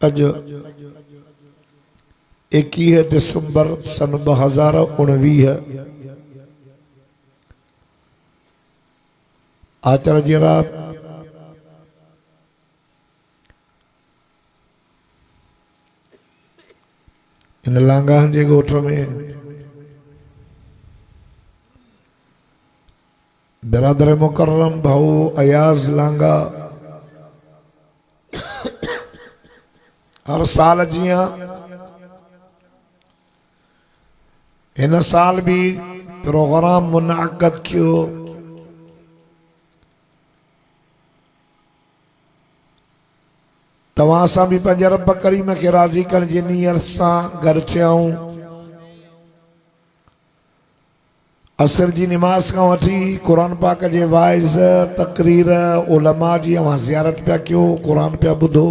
अज 21 दिसंबर सन 2019 आचार्य जी रात इन लांगाहन जे ॻोठ में बिरादर मुकर्रम भाऊ अयाज लांगा हर साल जिया इन साल भी प्रोग्राम मुनाक़द कियो तवां सां भी पंहिंजे रब करीम खे राज़ी करण जी नियत सां गॾु थियाऊं असर जी नमाज़ खां वठी क़ुरान पाक जे वाइज़ तकरीर उलमा जी अवां ज़ियारत पिया कयो क़ुरान पिया ॿुधो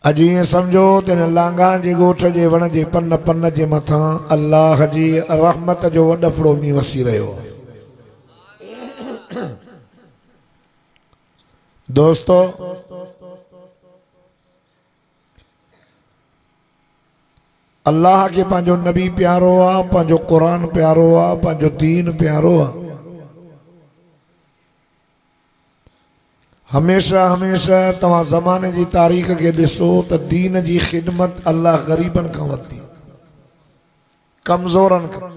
अॼु ईअं सम्झो त हिन लांगान जे ॻोठ जे वण जे पन पन जे मथां अल्लाह जी रहमत जो वॾफड़ो मींहुं वसी रहियो दोस्तो अल्लाह के पंहिंजो नबी प्यारो आहे पंहिंजो क़ुरान प्यारो आहे पंहिंजो दीन प्यारो आहे हमेशा हमेशा तव्हां ज़माने जी तारीख़ के ॾिसो त दीन जी ख़िदमत अल्लाह ग़रीबन खां वरिती कमज़ोरन खां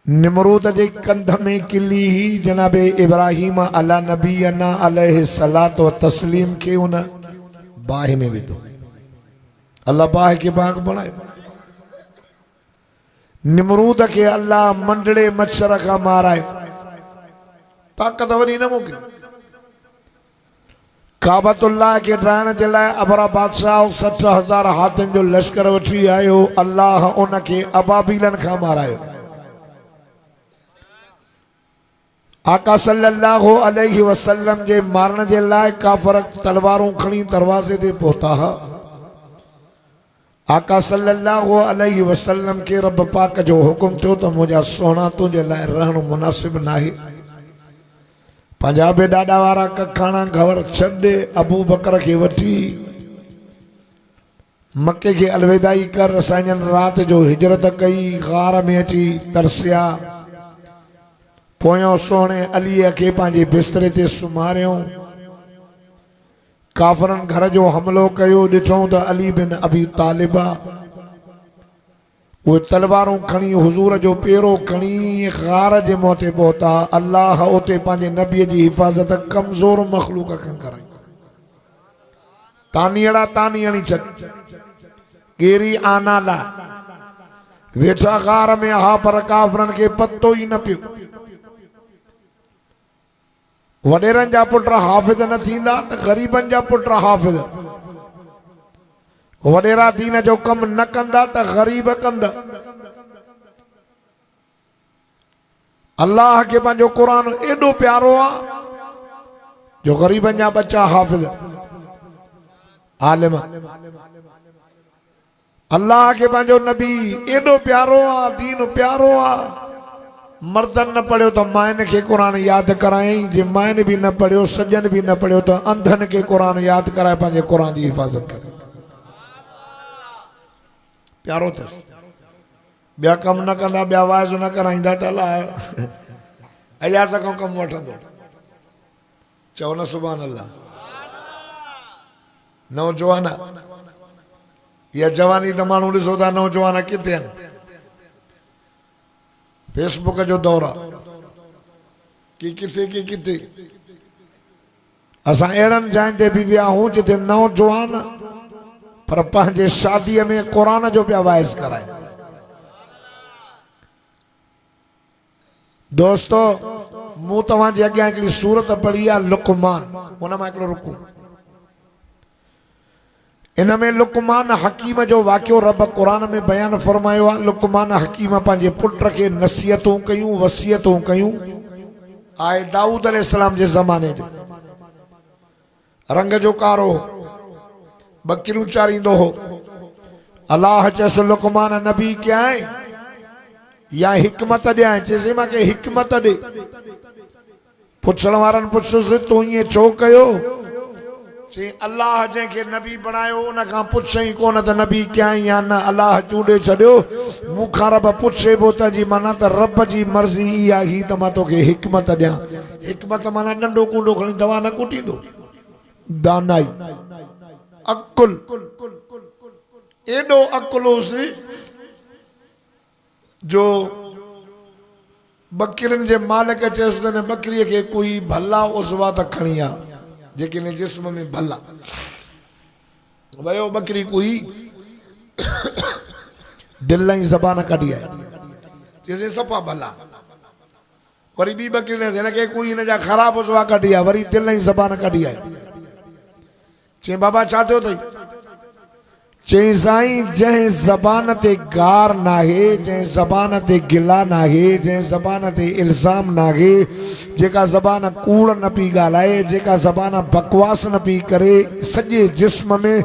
निमरूद जे कंध में किली ही जनाब इब्राहिम अला नबीना अलैहि सलात व तस्लीम के उन बाह में विधो अल्लाह बाह के बाग बनाए निमरूद के अल्लाह मंडड़े मच्छर का माराए ताकत वरी न मोकिली काबतुल्लाह के ड्राइण जे लाइ अबरा बादशाह 60,000 हाथियुनि जो लश्कर वठी आयो अल्लाह उनके अबाबीलन खां मारायो आका सल्लल्लाहु अलैहि वसल्लम जे मारण जे लाइ काफर तलवारूं खणी दरवाजे ते पहुता हा आका सल्लल्लाहु अलैहि वसल्लम के रब पाक जो हुकुम थियो त मुंहिंजा सोना तुंहिंजे लाइ रहण मुनासिब नाहे पंजाबे ॾाॾा वारा कखाणा घर छॾे अबू बकर के वठी मके के अलविदाई कर असांजन रात जो हिजरत कई गार में अची तरसिया पोयों सोने अलीअ के पंहिंजे बिस्तरे ते सुमारियो काफरन घर जो हमलो कयो ॾिठो त अली बिन अबी तालिबा वो तलवारों खणी हुजूर जो पेरो खणी गार जे मोते पहुता अल्लाह उते पंहिंजे नबीअ जी हिफ़ाज़त कमज़ोर मखलूक खां कराई तानियड़ा तानियणी छॾ केरी आना ला वेठा गार में हा पर काफ़रन के पत्तो ही न पियो वडेरन जा पुट हाफ़िज़ न थींदा त ग़रीबन जा पुट हाफ़िज़ वडेरा दीन जो कम न कंदा त ग़रीब कंदा अल्लाह के पंहिंजो कुरान एडो प्यारो आ जो ग़रीबन जा बच्चा हाफ़िज़ आलिम अल्लाह के पंहिंजो नबी एडो प्यारो आ दीन प्यारो आ मर्दन न पढ़ियो तो माइन के कुरान याद कराई जे माइन भी न पढ़ियो सजन भी न पढ़ियो तो अंधन के कुरान याद कराए पंहिंजे कुरान की हिफाजत करे प्यारो अथस ॿिया कम न कंदा ॿिया वाइज न कराईंदा त अलाह अजास खां कमु वठंदो चओ न सुभान अल्लाह नौजवान या जवानी त माण्हू ॾिसो था नौजवान किथे आहिनि फेसबुक जो दौर आहे की किथे असां अहिड़नि जाइनि ते बि विया आहियूं जिते नौजवान पर पंहिंजे शादीअ में क़ुरान जो पिया वाइज़ कराइनि दोस्तो मूं तव्हांजे अॻियां हिकिड़ी सूरत पढ़ी आहे लुक़मान उन मां हिकिड़ो रुकू इनमें लुक़मान हकीम जो वाक़ियो रब कुरान में बयान फरमायो आहे लुक़मान हकीम पंहिंजे पुट खे नसीहतूं कयूं वसीयतूं कयूं आए दाऊद अलैहिस्सलाम जे ज़माने जो रंग जो कारो बकरियूं चारींदो हो अल्लाह चयसि लुक़मान नबी क्या है या हिकमत ॾियां चइसि मूंखे हिकमत ॾे पुछण वारनि पुछियोसि तूं ईअं छो कयो चई अल्लाह जंहिंखे नबी बणायो उन खां पुछई कोन त नबी क्या या न अल्लाह चूंडे छॾियो मूंखां रब पुछे बो त जी माना त रब जी मर्ज़ी इहा ही त मां तोखे हिकमत ॾियां हिकमत माना नंढो कुंडो खणी दवा न कुटींदो दानाई अकुल एडो अकुलोसि जो बकरियुनि जे मालिक चयसि त बकरीअ खे कोई भला उज़वा त खणी आ जेके ने जिस्म में भला वयो बकरी कोई दिल ही ज़बान कढी है जैसे सफ़ा भला वरी बी बकरी ने हिन खे कोई हिन जा ख़राब उज़वा कढी है वरी दिल ही ज़बान कढी है चई बाबा छा थियो अथई चई साईं जंहिं ज़बान ते गार नाहे जंहिं ज़बान ते गिला नाहे जंहिं ज़बान ते इल्ज़ाम नाहे जेका ज़बान कूड़ न पई ॻाल्हाए जेका ज़बान बकवास न पई करे सॼे जिस्म में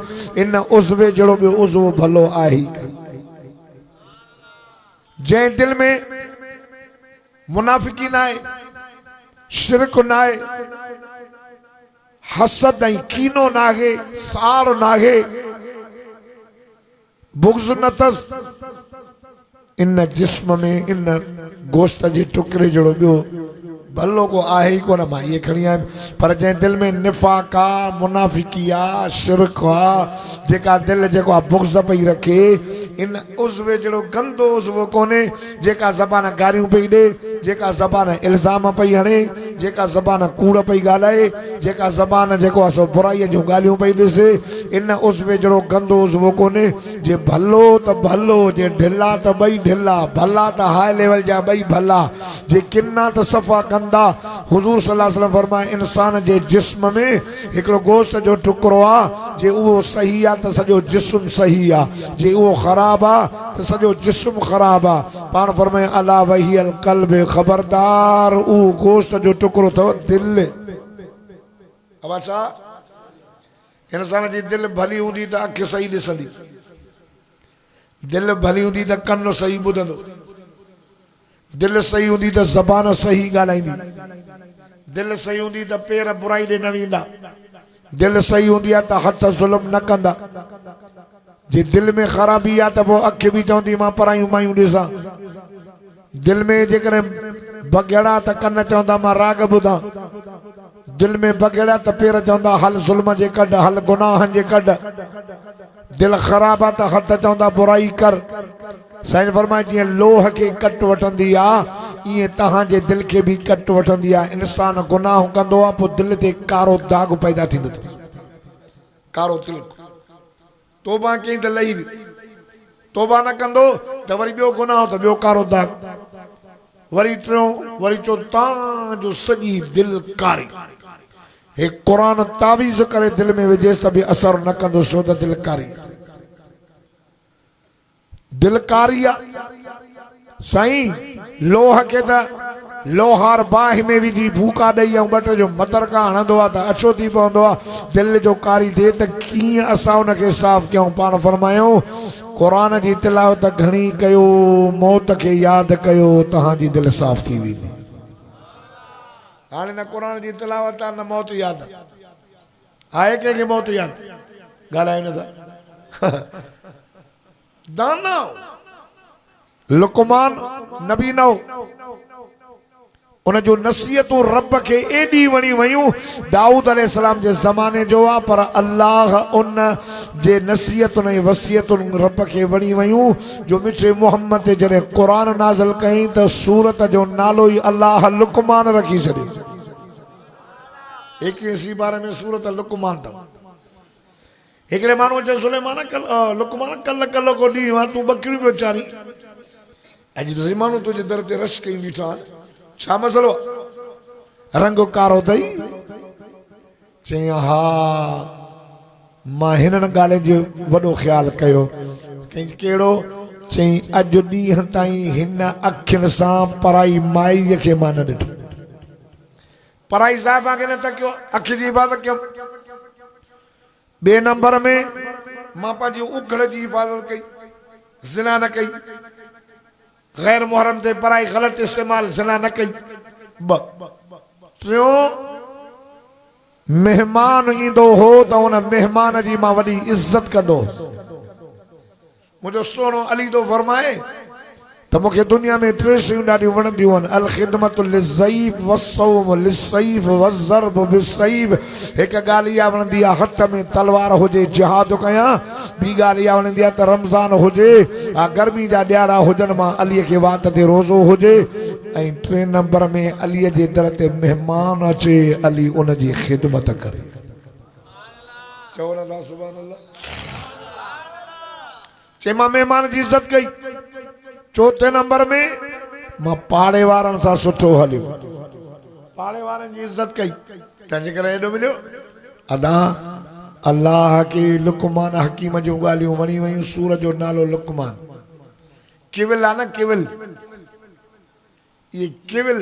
इन उज़वे जहिड़ो ॿियो उज़वो भलो आहे ई जंहिं दिल में मुनाफ़िकी नाहे शिरक नाहे हसद ऐं कीनो नाहे सार नाहे बुग़्ज़ न तस इन जिस्म में इन गोश्त जे टुकड़े जड़ो बियो भलो को आहे ही कोन मां ये खणी आयमि पर जंहिं दिल में निफ़ाक़ आ मुनाफ़िकी आ शिरक आ जेका दिल जेको आहे बुग़्ज़ पई रखे इन उज़वे जड़ो गंदो उज़वो कोन्हे जेका ज़बान गारियूं पई ॾे जेका ज़बान इल्ज़ाम पई हणे जेका ज़बान कूड़ पई ॻाल्हाए जेका ज़बान जेको आहे सो बुराईअ जूं ॻाल्हियूं पई ॾिसे इन उज़वे जड़ो गंदो उज़वो कोन्हे जे भलो त भलो जे ढिला त ॿई ढिला भला त हाई लेवल जा ॿई भला जे किना त सफ़ा कंदा हुज़ूर सल्लल्लाहु अलैहि वसल्लम फरमाए इंसान जे जिस्म में हिकिड़ो गोश्त जो टुकड़ो आहे जे उहो सही आहे त सॼो जिस्म सही आहे जे उहो ख़राब आहे त सॼो जिस्म ख़राब आहे पाण फरमाए अला वही अल क़ल्ब ख़बरदार उहो गोश्त जो टुकड़ो अथव दिल अब छा इंसान जी दिल भली हूंदी त अखि सही ॾिसंदी दिल भली हूंदी त कन सही ॿुधंदो दिल सही हूंदी त ज़बान सही ॻाल्हाईंदी दिल सही हूंदी त पेर बुराई ॾे न वेंदा दिल सही हूंदी आहे त हथ ज़ुल्म न कंदा जे दिल में ख़राबी आहे त पोइ अखि बि चवंदी मां परायूं मायूं ॾिसां दिल में जेकॾहिं बगेड़ा त कन चवंदा मां राग ॿुधां दिल में बगेड़ा त पेर चवंदा हल ज़ुल्म जे कढ हल गुनाहनि जे कढ दिल ख़राब आहे त हथ चवंदा बुराई कर साईं फरमाए जीअं लोह के कट वठंदी आहे ईअं तव्हांजे दिलि खे बि कट वठंदी आहे। इंसान गुनाह कंदो आहे पोइ दिलि ते कारो दाग पैदा थींदो अथसि, कारो तिलक। तौबा कई त लही वई, तौबा न कंदो त वरी ॿियो गुनाह त ॿियो कारो दाग, वरी टियों वरी चो तव्हांजो सॼी दिलि कारी। हे क़ुरान तावीज़ करे दिलि में विझेसि त बि असर न कंदो, छो त दिलि कारी, दिलि कारी आहे। साईं लोह खे त लोहार बाहि में विझी भूका ॾेई ऐं ॿ टे जो मतरका हणंदो आहे त अछो थी पवंदो आहे, दिलि जो कारी थिए त कीअं असां उनखे साफ़ कयूं। पाण फरमायूं क़ुरान जी तिलावत घणी कयो, मौत खे यादि कयो, तव्हांजी दिलि साफ़ थी वेंदी। हाणे न क़ुरान जी तिलावत आहे न मौत यादि आहे, कंहिंखे मौत यादि ॻाल्हायो न था। दाना लुकमान नबी न हो, उन जो नसीहतूं रब खे एॾी वणी वयूं, दाऊद अलैहिस्सलाम जे ज़माने जो आहे, पर अल्लाह उन जे नसीहतुनि ऐं वसियतुनि रब खे वणी वयूं जो मिठे मुहम्मद ते जॾहिं क़ुरान नाज़िल कई त सूरत जो नालो ई अल्लाह लुकमान रखी छॾियो। 81 बारे में सूरत लुकमान अथव। हिकिड़े माण्हू चयो सुलेमान लुकमान कल कल को ॾींहुं आहे, तूं ॿकरियूं पियो चारी, अॼु तुंहिंजे माण्हू तुंहिंजे दर ते रश कई बीठा, छा मसलो? रंग कारो अथई? चई हा मां हिननि ॻाल्हियुनि जो वॾो ख़्यालु कयो। कहिड़ो? चई अॼु ॾींहं ताईं हिन अखियुनि सां पराई माईअ खे मां न ॾिठो, पराई साहिबा खे न तकियो, अखि जी हिफ़ाज़त कयो। ॿिए नंबर में मां पंहिंजी उघड़ जी हिफ़ाज़त कई, ज़िना न कई, गैर मुहरम ते पराई ग़लत इस्तेमाल ज़िना न कई। टियों मेहमान ईंदो हो त उन मेहमान जी मां वॾी इज़त कंदो। मुंहिंजो सोनो अली तो फरमाए त मूंखे दुनिया में 3 शयूं ॾाढियूं वणंदियूं आहिनि, अल ख़िदमत लिज़ईफ़ वस्सौम लिस्सईफ़ वज़र्ब बिस्सईफ़। हिकु ॻाल्हि इहा वणंदी आहे हथ में तलवार हुजे जिहाद कयां, ॿी ॻाल्हि इहा वणंदी आहे त रमज़ान हुजे, गर्मी जा ॾियारा हुजनि, मां अलीअ खे वात ते रोज़ो हुजे, ऐं 3 नंबर में अलीअ जे दर ते महिमान अचे, अली उन जी ख़िदमत करे। चओ न सुभान अल्लाह। चई मां महिमान जी इज़त कई। चौथे नंबर में मां पाड़े वारनि सां सुठो हलियो, पाड़े वारनि जी इज़त कई, तंहिंजे करे एॾो मिलियो। अदा अल्लाह खे लुकमान हकीम जूं ॻाल्हियूं वणी वयूं। सूर जो नालो लुकमान, किविल आहे न, किविल, ये किविल,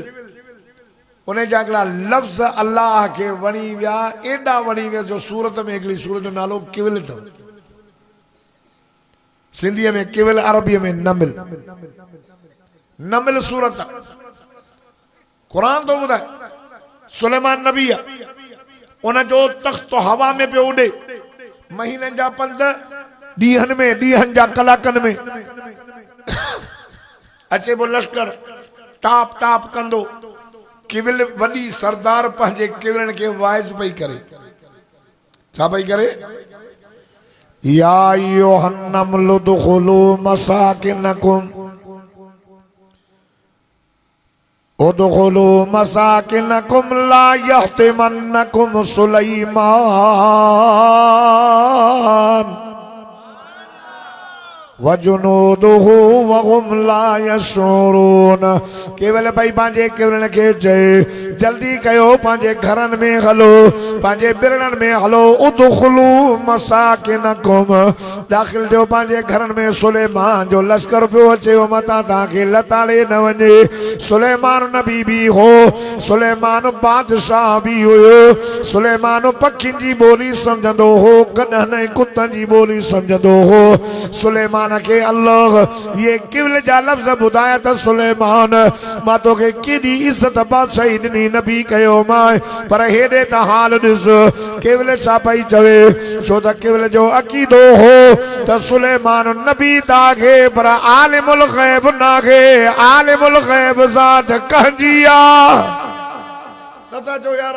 उन जा हिकिड़ा लफ़्ज़ अल्लाह खे वणी विया, एॾा वणी विया जो सूरत में हिकिड़ी सूरत जो नालो किविल अथव। सिंधीअ में किविल, अरबीअ में नमिल। नमिल सूरत क़ुरान तो ॿुधाए सुलेमान नबी आहे, उन जो तख़्त हवा में पियो उॾे, महीननि जा 5 ॾींहनि में, ॾींहनि जा कलाकनि में अचे पोइ लश्कर टाप टाप कंदो। किविल वॾी सरदार पंहिंजे किविलनि खे वाइज़ पई करे, छा पई करे? या अय्युहन नमलु उदखुलू मसाकिनकुम उदखुलू मसाकिनकुम ला यहतिमन्नकुम सुलैमान वजुनूदुहु वहुम ला यशऊरून। केवल भाई पंहिंजे किविलनि खे चए जल्दी कयो, पंहिंजे घरनि में हलो, पंहिंजे बिरड़नि में हलो। उदखुलू मसाकिनकुम, दाख़िल थियो पंहिंजे घरनि में। सुलेमान जो लश्कर पियो अचे, मतां तव्हांखे लताड़े न वञे। सुलेमान नबी बि हो, सुलेमान बादशाह बि हुयो। सुलेमान पखियुनि जी ॿोली सम्झंदो हो, गॾनि ऐं कुतनि जी ॿोली सम्झंदो हो। सुलेमान के अल्लाह ये किविल जा लफ़्ज़ ॿुधाया त सुलेमान मां तोखे केॾी इज़त बादशाही ॾिनी, नबी कयो मां, पर हेॾे त हाल ॾिस किविल छा पई चवे। छो त किविल जो अक़ीदो हो त सुलेमान नबी ताखे, पर आलिमुल ग़ैब नाखे, आलिमुल ग़ैब ज़ात कंहिंजी आहे। नथा चओ यार,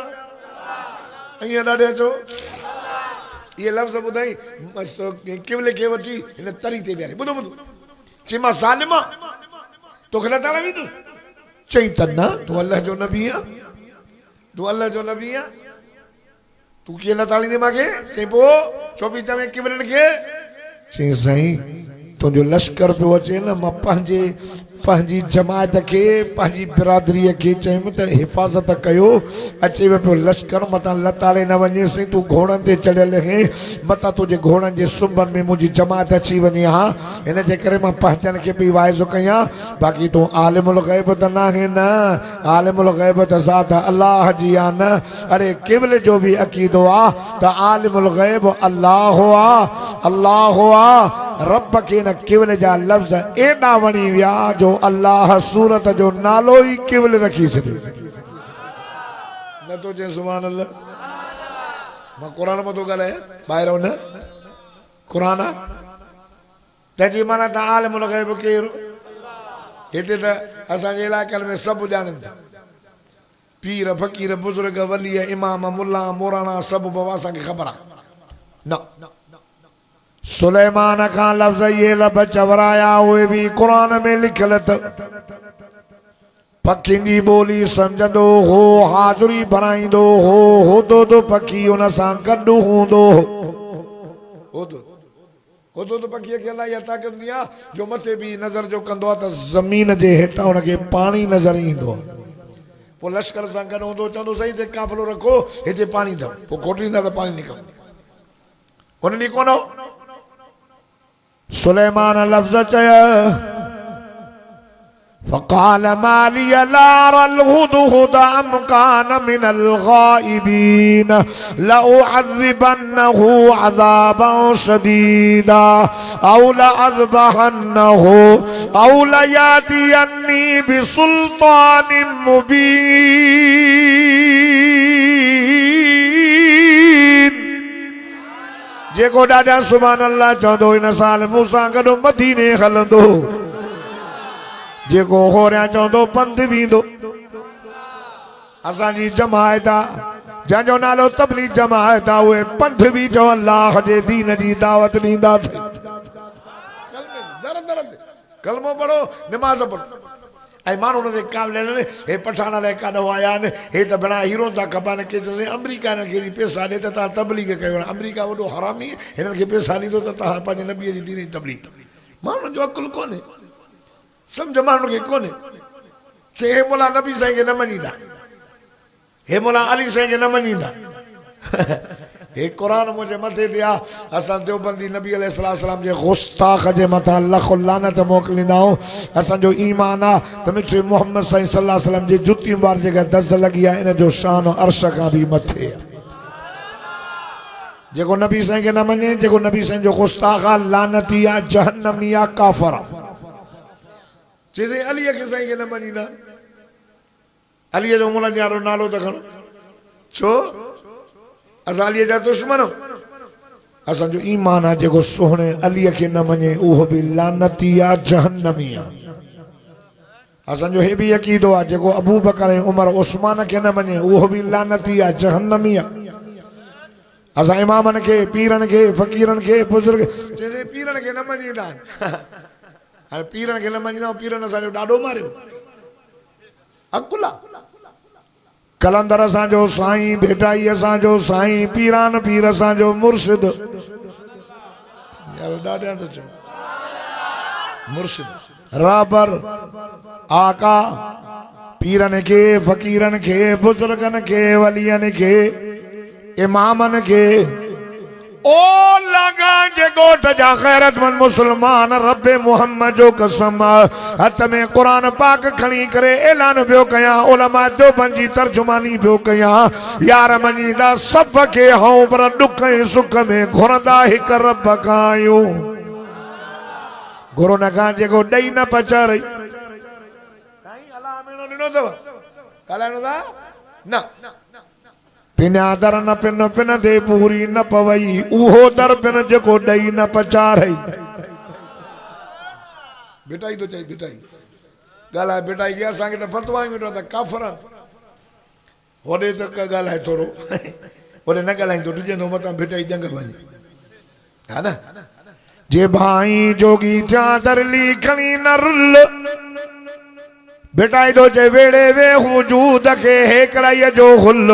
ईअं ॾाढे चओ। ये लफ़्ज़ ॿुधाई किविल खे वठी हिन तरी ते ॾियारे। ॿुधो ॿुधो चीमा ज़ालिमा तो अल्लाह ताला भी तो चई तना तू अल्लाह जो नबी है तू अल्लाह जो नबी है तू की अल्लाह ताली दे मागे चई पो चोपी चवे किवरन के चई साईं तुझो लश्कर पे अचे न मां पंहिंजी जमात के पंहिंजी बिरादरी के चयुमि त हिफ़ाज़त कयो अचे पियो लश्कर मतां लताड़े न वञे सही तू घोड़नि ते चढ़ियल है मतां तुंहिंजे घोड़नि जे सुंभनि में मुंहिंजी जमात अची वञे हा हिन जे करे मां पंहिंजनि खे बि वाइज़ो कयां बाक़ी तूं आलिमुल ग़ैब त नाहे न आलिमुल ग़ैब त ज़ात अल्लाह जी आहे न अरे क़िबले जो बि अक़ीदो आहे त आलिमुल ग़ैब अल्लाह आहे रब के न क़िबले जा लफ़्ज़ एॾा वणी विया जो अल्लाह सूरत जो नालो ही क़िबले रखी छॾियो न तो चए सुभान अल्लाह मां क़ुरान में तो ॻाल्हायां ॿाहिरि न क़ुरान तंहिंजी माना त आलिमुल ग़ैब केरु हिते त असांजे इलाइक़नि में सभु ॼाणनि था पीर फ़क़ीर बुज़ुर्ग वली इमाम मुल्ला मोराना सभु बाबा असांखे ख़बर आहे न सुलेमान का लफ्ज़ ये लब चवराया हुए भी कुरान में लिखल त पखियुनि जी ॿोली सम्झंदो हो हाज़ुरी भराईंदो हो तो पखी उन सां गॾु हूंदो हो तो पखीअ खे अलाही अता कंदी आहे जो मथे बि नज़र जो कंदो आहे त ज़मीन जे हेठां हुनखे पाणी नज़र ईंदो आहे पोइ लश्कर सां गॾु हूंदो चवंदो सही हिते काफ़िलो रखो हिते पाणी अथव पोइ खोटींदा त पाणी निकिरंदो उन ॾींहुं कोन सुलेमान लफ्ज़ चया फ़क़ाल माली ला अरल हुदहुद अम कान मिनल गाइबीन लउअज़िबन्नहु अज़ाबन शदीदा औ लअज़बहन्नहु औ लयातियन्नी बिसुल्तानिन मुबीन जेको ॾाढा सुभान अल्लाह चवंदो इन साल मूंसां गॾु मदीने हलंदो जेको होरियां चवंदो पंध वेंदो असांजी जमायत आहे जंहिंजो नालो तबलीग जमायत आहे उहे पंध बि चओ अल्लाह जे दीन जी दावत ॾींदा कलमो पढ़ो निमाज़ पढ़ो ऐं माण्हू हुन ते कावले हे पठान लाइ काॾो आया आहिनि हे त बिना हीरो था खपनि के अमरीका हिननि खे पैसा ॾे त तव्हां तबलीग कयो अमरीका वॾो हरामी हिननि खे पैसा ॾींदो त तव्हां पंहिंजे नबीअ जी दीन जी तबलीग माण्हुनि जो अकुलु कोन्हे सम्झ माण्हुनि खे कोन्हे चए हे मोला नबी साईं खे न मञींदा हे मोला अली साईं खे न मञींदा हे क़ुरान मुंहिंजे मथे ते आहे असां देवबंदी नबी अलैहिस्सलाम जे गुस्ताख जे मथां लख लानत मोकिलींदा आहियूं असांजो ईमान आहे त मिठे मोहम्मद साईं सल्लल्लाहु अलैहि वसल्लम जी जुती मुबारक जेका दज़ लॻी आहे इन जो शान अर्श खां बि मथे आहे जेको नबी साईं खे न मञे जेको नबी साईं जो गुस्ताख आहे लानती आहे जहन्नमी आहे काफ़िर आहे चइजे अलीअ खे साईं खे न मञींदा अलीअ जो मुल्हनि यारो नालो त खणो छो असां अलीअ जा दुश्मन असांजो ईमान आहे जेको सोहणे अलीअ खे न मञे उहो बि लानती आहे जहन्नमी आहे असांजो हे बि अक़ीदो आहे जेको अबू बकर ऐं उमर उस्मान खे न मञे उहो बि लानती आहे जहन्नमी आहे असां इमामनि खे पीरनि खे फ़क़ीरनि खे बुज़ुर्ग चइजे पीरनि खे न मञींदा हाणे पीरनि खे न मञींदा पीरनि असांजो ॾाढो मारियो अकुल आहे कलंदर असांजो साईं भेटाई असांजो साईं पीरान पीर असांजो मुर्शिद यार ॾाढा त चओ मुर्शिद राबर आका पीरनि खे फ़क़ीरनि खे बुज़ुर्गनि खे वलियनि खे इमामनि खे ओ लगा जे गोठ जा गैरतमंद मुसलमान रब मोहम्मद जो कसम हथ में कुरान पाक खणी करे ऐलान पियो कयां उलमा देवबंद जी तर्जुमानी पियो कयां यार मञींदा सभ खे हऊं पर दुख ऐं सुख में घुरंदा हिक रब खां आहियूं गुरू न खां जेको ॾेई न पचारई साईं अलाह मेणो ॾिनो अथव ॻाल्हाइणो था न पिना दर न पिन पिन दे पूरी न पवई उहो दर पिन जेको ॾेई न पचारई बिटाई तो चई बिटाई ॻाल्हाए बिटाई खे असांखे त फतवा ई मिलियो त काफ़िर होॾे त ॻाल्हाए थोरो होॾे न ॻाल्हाईंदो ॾिजंदो मतां बिटाई जंग वञे हा न जे भाई जोगी चादर लिखनी न रुल बेटाई दो जे वेड़े वे वजूद के हेकड़ाई जो हुल ओ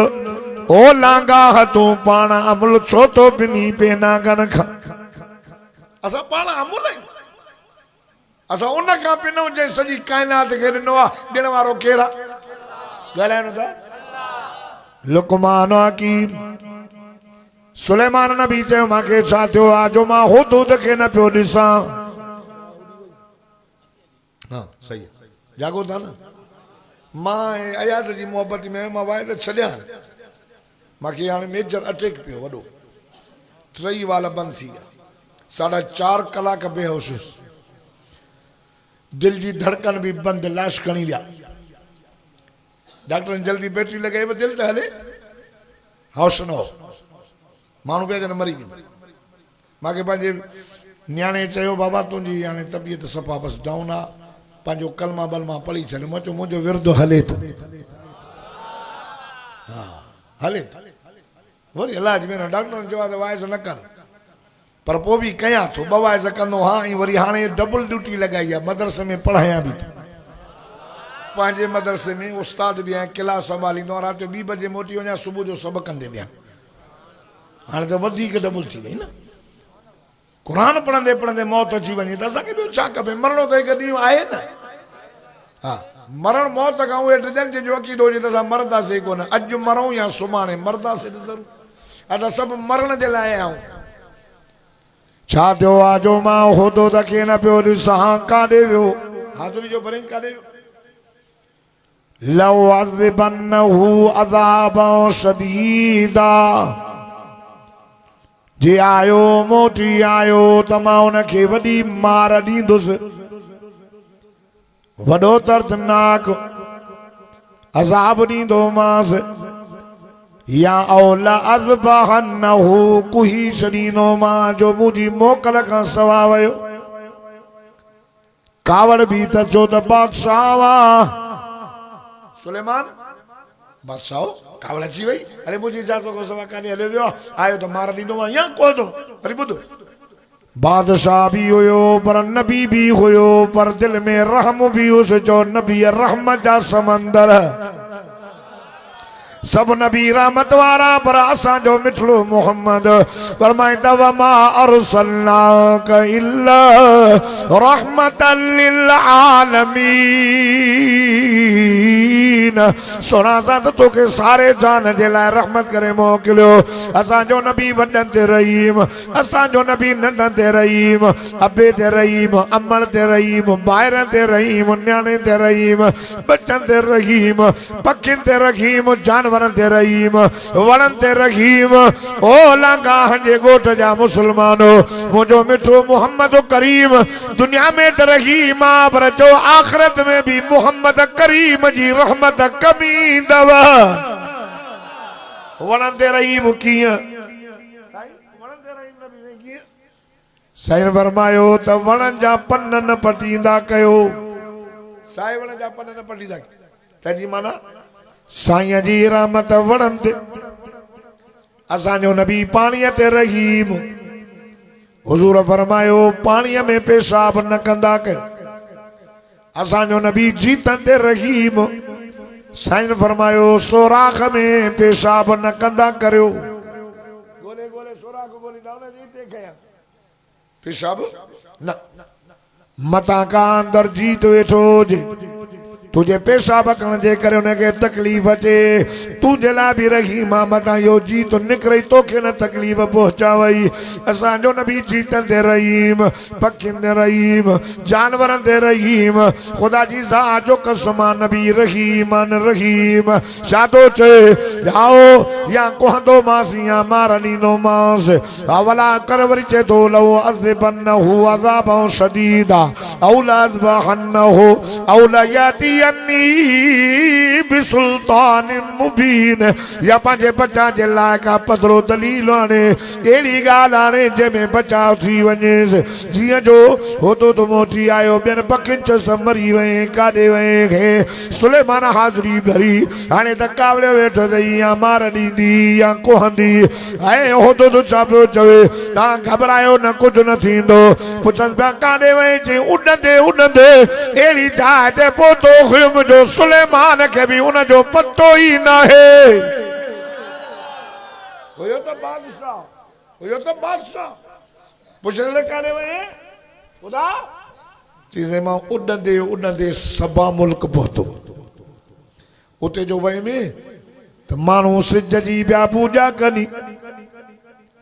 लांगा तू पाना अमुल छो तो बिनी पे नागन खा असा पाना अमुल असा उन का पिनो जे सजी कायनात के ॾिनो आहे ॾिण वारो केरा ॻाल्हाइणो था लुकमान हकीम सुलेमान नबी चयो मांखे छा थियो आहे जो मां हुदूद खे न पियो ॾिसां हाँ सही है जागो था न मां अयाज़ जी मोहब्बत में मां वाइर छॾियां मांखे हाणे मेजर अटैक पियो वॾो टई वाल बंदि थी विया 4.5 कलाक बेहोश दिल जी धड़कन भी बंद लाश खणी विया डॉक्टर जल्दी बैटरी लगाई दिल तो हले होश न हो मानू पे मरी गई मांखे पंहिंजे न्याणे चयो बाबा तुंहिंजी हाणे तबियत सफ़ा बस डाउन आ पंहिंजो कलमा बलमा पढ़ी छॾ मां चयो मुंहिंजो विरदो हले थो हाँ हले थो वरी इलाज में डॉक्टर ने चयो वाइस न कर पर पोइ बि कयां थो 2 वाइस कंदो हाँ वरी हाणे डबल ड्यूटी लगाई आहे मदरसे में पढ़ायां बि थो पंहिंजे मदरसे में उस्ताद भी आहियां क्लास संभालींदो रात जो 2 बजे मोटी वञा सुबुह जो सब कंदे ॿिया हाणे त वधीक डबल थी वई न कुरान पढ़ंदे पढ़ंदे मौत अची वञे त असांखे ॿियो छा खपे मरणो त हिकु ॾींहुं आहे न हा मरण मौत खां उहे टिजनि जंहिंजो अक़ीदो हुजे त असां मरंदासीं कोन अॼु मरूं या सुभाणे मरंदासीं त ज़रूरु असां सभु मरण जे लाइ आहियूं छा थियो आहे जो मां हुदो त खे न पियो ॾिसां काॾे वियो हाज़ुरी जो भरे काॾे वियो लव अज़बन्नहु अज़ाबन शदीदा जे आयो मोटी आयो त मां उनखे वॾी मार ॾींदुसि वॾो दर्दनाक अज़ाब ॾींदोमांसि या औला अज़बहन्नहु कुही छॾींदोमां जो मुंहिंजी मोकल खां सवा वियो कावड़ बि त चो त बादशाह सुलेमान बादशाह कावड़ अची वई अरे मुंहिंजी इजाज़त खां सवा काॾे हलियो वियो आयो त मार ॾींदोमां या कोन वरी ॿुध बादशाह भी हुयो पर नबी भी हुयो पर दिल में रहम भी हुस जो नबी रहमत जा समंदर सब नबी रहमत वारा पर असां जो मिठड़ो मोहम्मद फरमाइंदा वमा अरसलनाक इल्ला रहमतल लिल आलमीन सोना सा तो के सारे जान जे लाइ रहमत करे मोकिलियो असां जो नबी वडन ते रहीम असां जो नबी नंढन ते रहीम अबे ते रहीम अमल ते रहीम बाहिर ते रहीम न्याणे ते रहीम बच्चन ते रहीम पखिन ते रहीम जानवर ते रहीम वणन ते रहीम ओ लांगाह जे गोठ जा मुसलमानो मुझो मिठो मोहम्मद करीम दुनिया में त रहीम पर जो आखिरत में भी मोहम्मद करीम जी रहमत कमी दवा वणन ते रहीम कीअं साईं फरमायो त वणन जा पन न पटींदा कयो साईं वणन जा पन न पटींदा तंहिंजी माना साईं जी रहमत वणन ते असांजो नबी पाणीअ ते रहीम हुजूर फरमायो पाणीअ में पेशाब न कंदा कयो असांजो नबी जीतन ते रहीम साईं फरमायो सोराख में पेशाब न कंदा करियो गोले गोले सोराख गोली डाले जीते कया पेशाब न मता का अंदर जीत वेठो हुजे तुझे पेशाब करण जे करे उनके तकलीफ अचे तुझे ला भी रहीम मता यो जी तो निकरे तो के न तकलीफ पहुंचावई असांजो नबी जीतन दे रहीम पखिन दे रहीम जानवरन दे रहीम खुदा जी ज़ात जो कसम नबी रहीमन रहीम शादो चे जाओ या कोहंदो मासिया मार लीनो मास अवला करवरी चे दो लो अज़बन्नहु अज़ाबन शदीदा औला अज़बहन्नहु औला याती बिसुल्तान मुबीन या पंहिंजे बचा जे लाइ का पधरो दलील आणे अहिड़ी ॻाल्हि आणे जंहिंमें बचाव थी वञेसि जीअं जो हो तो मोटी आयो ॿियनि पखियुनि चस मरी वए काॾे वए खे सुलेमान हाज़िरी भरी हाणे त कावड़ियो वेठो अथई या मार ॾींदी या कोहंदी ऐं हो तो छा पियो चवे तव्हां घबरायो न कुझु न थींदो पुछनि पिया काॾे वए चई उॾंदे उॾंदे अहिड़ी जाइ ते पहुतो हुयुमि जो सुलेमान खे बि उनजो पतो ई नाहे हुयो त बादशाह पुछण काॾे वए ख़ुदा चीज़े मां उॾंदे उॾंदे सबा मुल्क पहुतो उते जो वई में त माण्हू सिज जी पिया पूजा कनि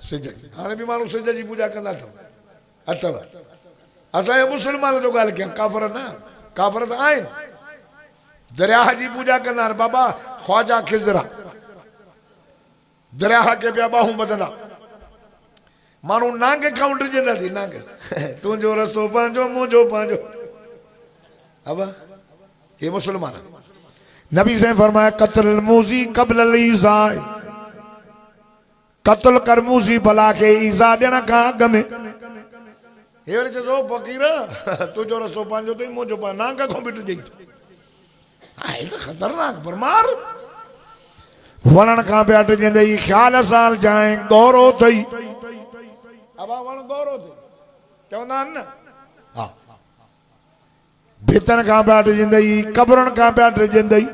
सिज हाणे बि माण्हू सिज जी पूजा कंदा अथव असांजे मुस्लमान जो ॻाल्हि कयां काफ़र न काफ़र त आहिनि दरियाह जी पूजा कंदा आहिनि बाबा ख्वाजा खिज़रा दरियाह खे पिया ॿाहूं ॿधंदा माण्हू नांग खां डिॼंदा थी नांग तुंहिंजो रस्तो पंहिंजो मुंहिंजो पंहिंजो अब ये मुसलमान नबी से फरमाया कत्ल मूजी कब्ल ईज़ा कत्ल कर मूजी भला के ईज़ा ॾियण खां अॻु में हे वरी चओ फ़क़ीर तुंहिंजो रस्तो पंहिंजो अथई मुंहिंजो पंहिंजो नांग खां बि डिॼई आहे त ख़तरनाक पर मार वणण खां पिया डिॼंदई ख़्याल सां जाए गौरो अथई अबा वण गौरो अथई चवंदा आहिनि न हा भितन खां पिया डिॼंदई कब्रनि खां पिया डिॼंदई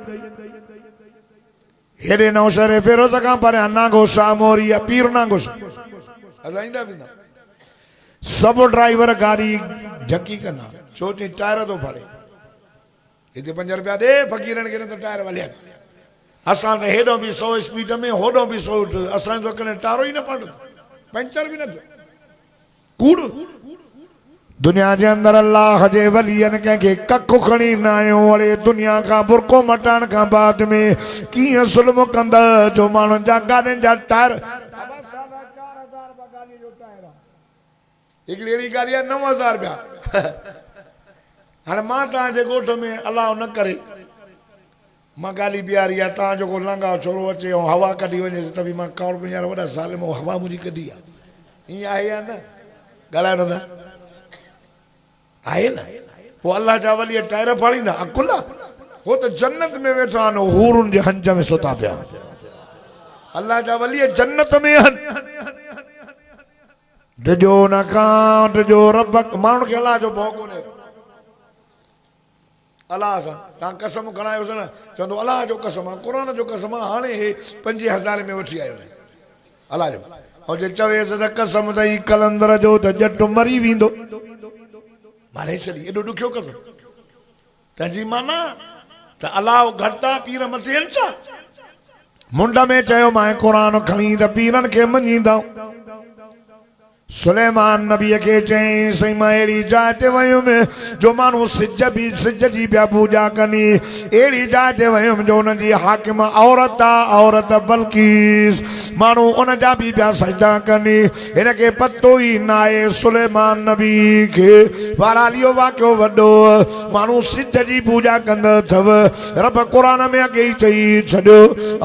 हेॾे नौशरे फिरोज़ खां परियां नांगो सामोरी पीर नांगो असां ईंदा वेंदा सब ड्राइवर गाड़ी झकी कंदा छो चई टायर थो फाड़े हिते 5 रुपया ॾे फ़क़ीरनि खे न त टायर वलिया असां त हेॾो बि 100 स्पीड में होॾो बि 100 असांजो त कॾहिं टारो ई न फाड़ो पंचर बि न थियो कूड़ दुनिया जे अंदर अल्लाह जे वलियन कंहिंखे कखु खणी न आयो वड़े दुनिया का बुरको मटाइण खां बाद में कीअं ज़ुल्म कंदा जो माण्हुनि जा गाॾियुनि जा टायर हिकिड़ी अहिड़ी गाॾी आहे 9000 रुपया हाणे मां तव्हांजे ॻोठ में अलाह न करे मां गाॾी बीहारी आहे तव्हां जेको लंघा छोरो अचे ऐं हवा कढी वञे त बि मां करोड़ 50 वॾा साल में हवा मुंहिंजी कढी आहे ईअं आहे या न ॻाल्हायो न आहे न पोइ अलाह जा वली टायर फाड़ींदा अकुल हो त जन्नत में वेठा आहिनि हूरुनि जे हंज में सुता पिया अलाह जा वली जन्नत में आहिनि डिजो न खां डिजो रब माण्हुनि खे अलाह जो भउ कोन्हे अलाह सां तव्हां कसम खणायोसि न चवंदो अलाह जो कसम आहे क़ुर जो कसम आहे हाणे हे 5000 में वठी आयो आहे अलाह जो ऐं जे चवेसि त कसम अथई कलंदर जो त ॼट मरी वेंदो मारे छॾी एॾो ॾुखियो कसम तंहिंजी माना त अलाह घटि आहे पीर मथे आहिनि छा मुंड में चयो मां क़ुर खणी त पीरनि खे मञींदा सुलेमान नबी के चई सही मां अहिड़ी जाइ ते वयुमि जो माण्हू सिज जी पिया पूजा कनि अहिड़ी जाइ ते वयुमि जो उन जी हाकिम औरत आहे औरत बल्कीस माण्हू उन जा बि पिया सजदा कनि हिन खे पतो ई न आहे सुलेमान नबी खे बहरहाल वाक़ियो वॾो माण्हू सिज जी पूजा कंदा अथव रब क़ुर में अॻे ई चई छॾियो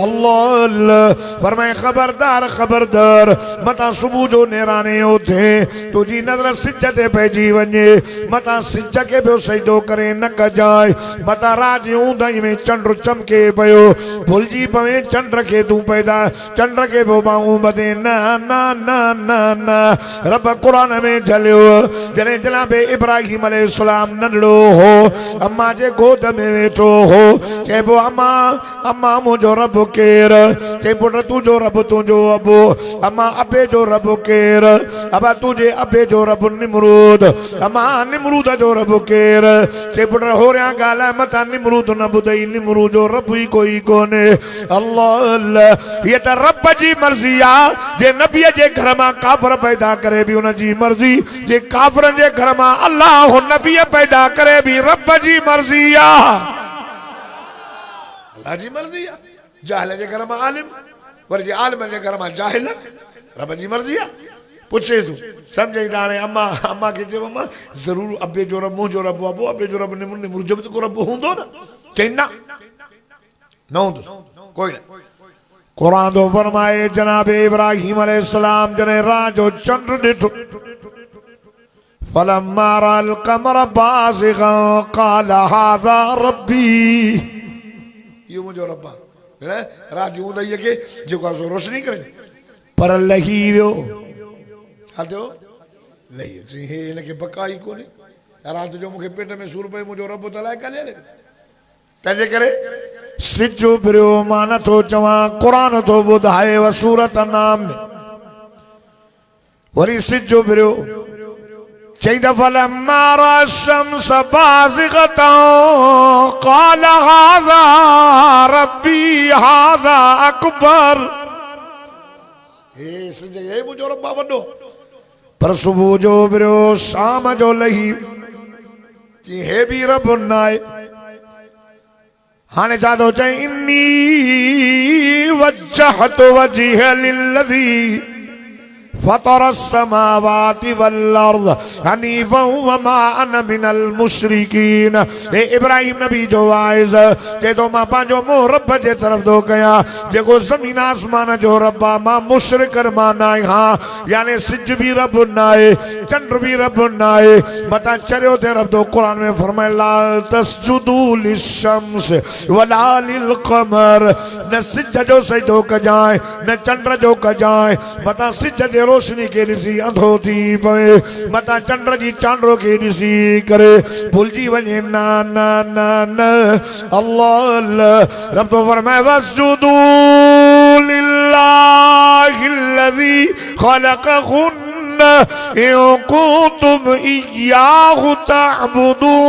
अल्लाह फरमाए ख़बरदार ख़बरदार मतां सुबुह जो नेराने थे तुझी नजर सिज ते पइजी वञे मता सिज के पियो सजदो करे न कजाए मता रात ऊंदहि में चंड चमके पियो भुलिजी पवे चंड के तू पैदा चंड के पियो बाहूं बदे न न न न न रब क़ुर में झलियो जॾहिं जनाबे इब्राहिम अलैहिस्सलाम नंढड़ो हो अम्मा जे गोद में वेठो हो चइबो अम्मा अम्मा मुंहिंजो रब केर चई पुट तुंहिंजो रब तुंहिंजो अबो अम्मा अबे जो रब केर अबा तुझे अबे जो रब निमरूद अमा निमरूद जो रब केर चे पुट होरिया गाला मता निमरूद न बुदई निमरूद जो रब ही कोई कोने अल्लाह अल्लाह ये त रब जी मर्जी आ जे नबी जे घर में काफर पैदा करे भी उन जी मर्जी जे काफर जे घर में अल्लाह नबी पैदा करे भी रब जी मर्जी आ अल्लाह जी मर्जी आ जाहिल जे घर में आलिम वर जे आलिम जे घर में जाहिल रब जी मर्जी आ पूछे तू समझे दाने अम्मा अम्मा के चयो अम्मा जरूर अबे जो रब मुंहिंजो रब अबो अबे जो रब निमरूद जब तो रब हूंदो न चई ना न हूंदो कोई न। कुरान तो फरमाए जनाब इब्राहिम अलैहिस्सलाम जने रात जो चंड ॾिठो फलम्मा रअल क़मर बाज़िग़न क़ाल हाज़ा रब्बी, ये मुझो रब्बा है रात जो ॾई के जेको सो रोशनी करे पर लही वियो छा थियो लही चई हे इनके बकाई कोने रात जो मूंखे पेट में सूर पए मुझो रब त लाइ काॾे तंहिंजे करे सिज उभिरियो मां नथो चवां क़ुरान थो ॿुधाए व सूरत नाम में वरी सिज उभिरियो चई त फलम्मा रअ शम्स बाज़िग़तन क़ाल हाज़ा रब्बी हाज़ा अकबर, हे सिज हे मुंहिंजो रब्बा वॾो। पर सुबुह जो उभिरियो शाम जो लही चई हे बि रब न आहे। हाणे छा थो चई इन्नी वज्जहतु वजहिय लिल्लज़ी फतर अस्समावाति वल अर्ज़ हनीफ़न वमा अना मिनल मुशरिकीन। हे इब्राहिम नबी जो वाइज़ चए थो मां पंहिंजो मुंहुं रब जे तरफ़ थो कयां जेको ज़मीन आसमान जो रब आहे मां मुशरिक मां न आहियां। यानी सिज बि रब न आहे चंड बि रब न आहे मथां चरियो ते रब थो क़ुरान में फरमाए ला तस्जुदू लिश्शम्स वला लिलक़मर, न सिज जो सजदो कजांइ न चंड जो कजांइ। मथां सिज जे रोशनी के ॾिसी अंधो थी पवे मथां चंड जी चांडो के ॾिसी करे भुलिजी वञे न न न न अल्लाह अल्लाह। रब तो फरमाए वस्जुदू लिल्लाहिल्लज़ी ख़लक़हुन्न इन कुंतुम इय्याहु तअबुदून।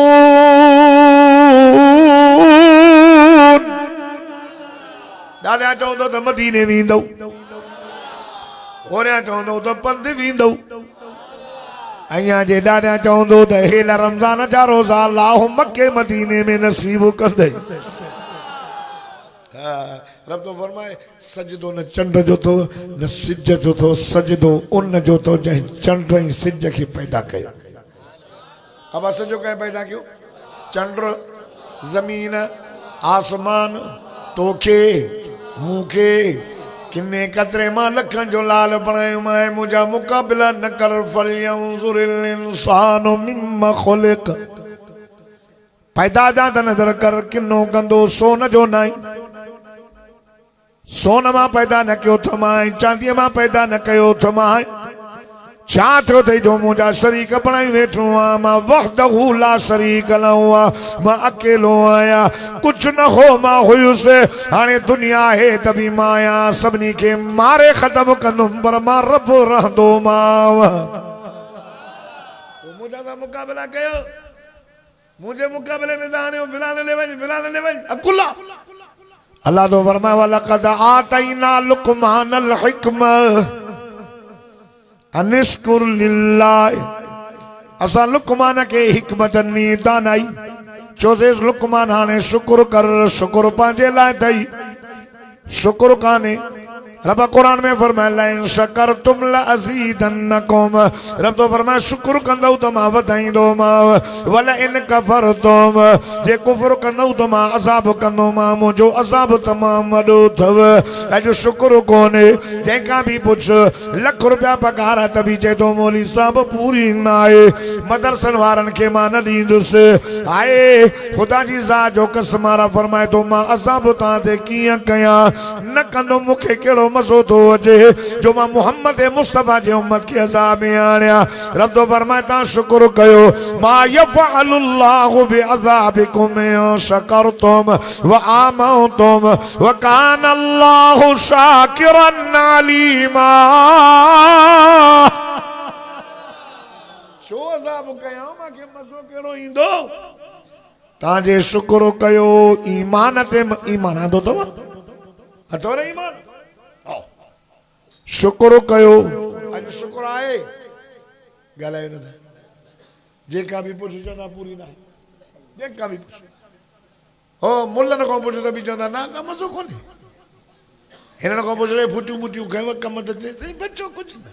ॾाढा चवंदो त मदीने वेंदो होरिया चवंदो त पंध वेंदो अञा जे ॾाढा चवंदो त हेला रमज़ान जा रोज़ा अल्लाह मके मदीने में नसीब कंदे। रब तो फरमाए सजदो न चंड जो तो न सिज जो तो सजदो उन जो तो जंहिं चंड ऐं सिज खे पैदा कयो। अब सजो कंहिं पैदा कयो चंड ज़मीन आसमान तोखे मूंखे किन्ने कतरे मां लखन जो लाल बणायो मैं मुझा मुकाबला न कर फलयंजुरिल इंसानु मिम्मा खुलिक। पैदा जा नजर कर किन्नो कंदो सोन जो नाई सोन मां पैदा न कयो थमाए चांदी मां पैदा न कयो थमाए छा थियो अथई जो मुंहिंजा शरीक बणाई वेठो आहियां मां वहदहू ला शरीक लहू आहे मां अकेलो आहियां कुझु न हो मां हुयुसि हाणे दुनिया आहे त बि मां आहियां सभिनी खे मारे ख़तमु कंदुमि पर मां रब रहंदो मांव। मुंहिंजा त मुक़ाबिला कयो मुंहिंजे मुक़ाबले में त हाणे फिलहाल ले वञ अकुला। अल्लाह तो फरमाए वलक़द आतैना लुक़मानल हिकमा अनिश्कुर लिल्लाह। असा लुकमान के हिकमत नी दानाई चोसे लुकमान हाने शुक्र कर शुक्र पांजे लाए थई शुक्र काने। रब कुरान में फरमाए इन शकरतुम लअज़ीदन्नकुम। रब तो फरमाए शुक्र कंदो तो मां वधाईंदो मां वला इन कफरतुम जे कुफर कंदो तो मां अज़ाब कंदो मां मुंहिंजो अज़ाब तमाम वॾो अथव। अॼु शुक्र कोन्हे जंहिंखां बि पुछ लख रुपया पगार त बि चए थो मौली साहब पूरी न आहे मदरसन वारनि खे मां न ॾींदुसि हाय ख़ुदा जी ज़ात जो कसम वारा फरमाए थो मां अज़ाब तव्हां ते कीअं कयां न कंदो मूंखे कहिड़ो मज़ो तो अचे जो मां मोहम्मद मुस्तफा जे उम्मत के अज़ाब में आणिया। रब तो फरमाए ता शुक्र कयो मा यफ़अलुल्लाहु बिअज़ाबिकुम इन शकरतुम व आमनतुम व कान अल्लाहु शाकिरन अलीमा। छो अज़ाब कयो मांखे मज़ो कहिड़ो ईंदो तां जे शुक्र कयो ईमान ते ईमान आंदो अथव अथव न ईमान शुक्र कयो अॼु शुक्र आहे ॻाल्हायो न था जेका बि पुछ चवंदा पूरी न आहे जेका बि पुछ हो मुल्हनि खां पुछ त बि चवंदा न त मज़ो कोन्हे हिननि खां पुछ फुटियूं मुटियूं खयो कम त चए बचो कुझु न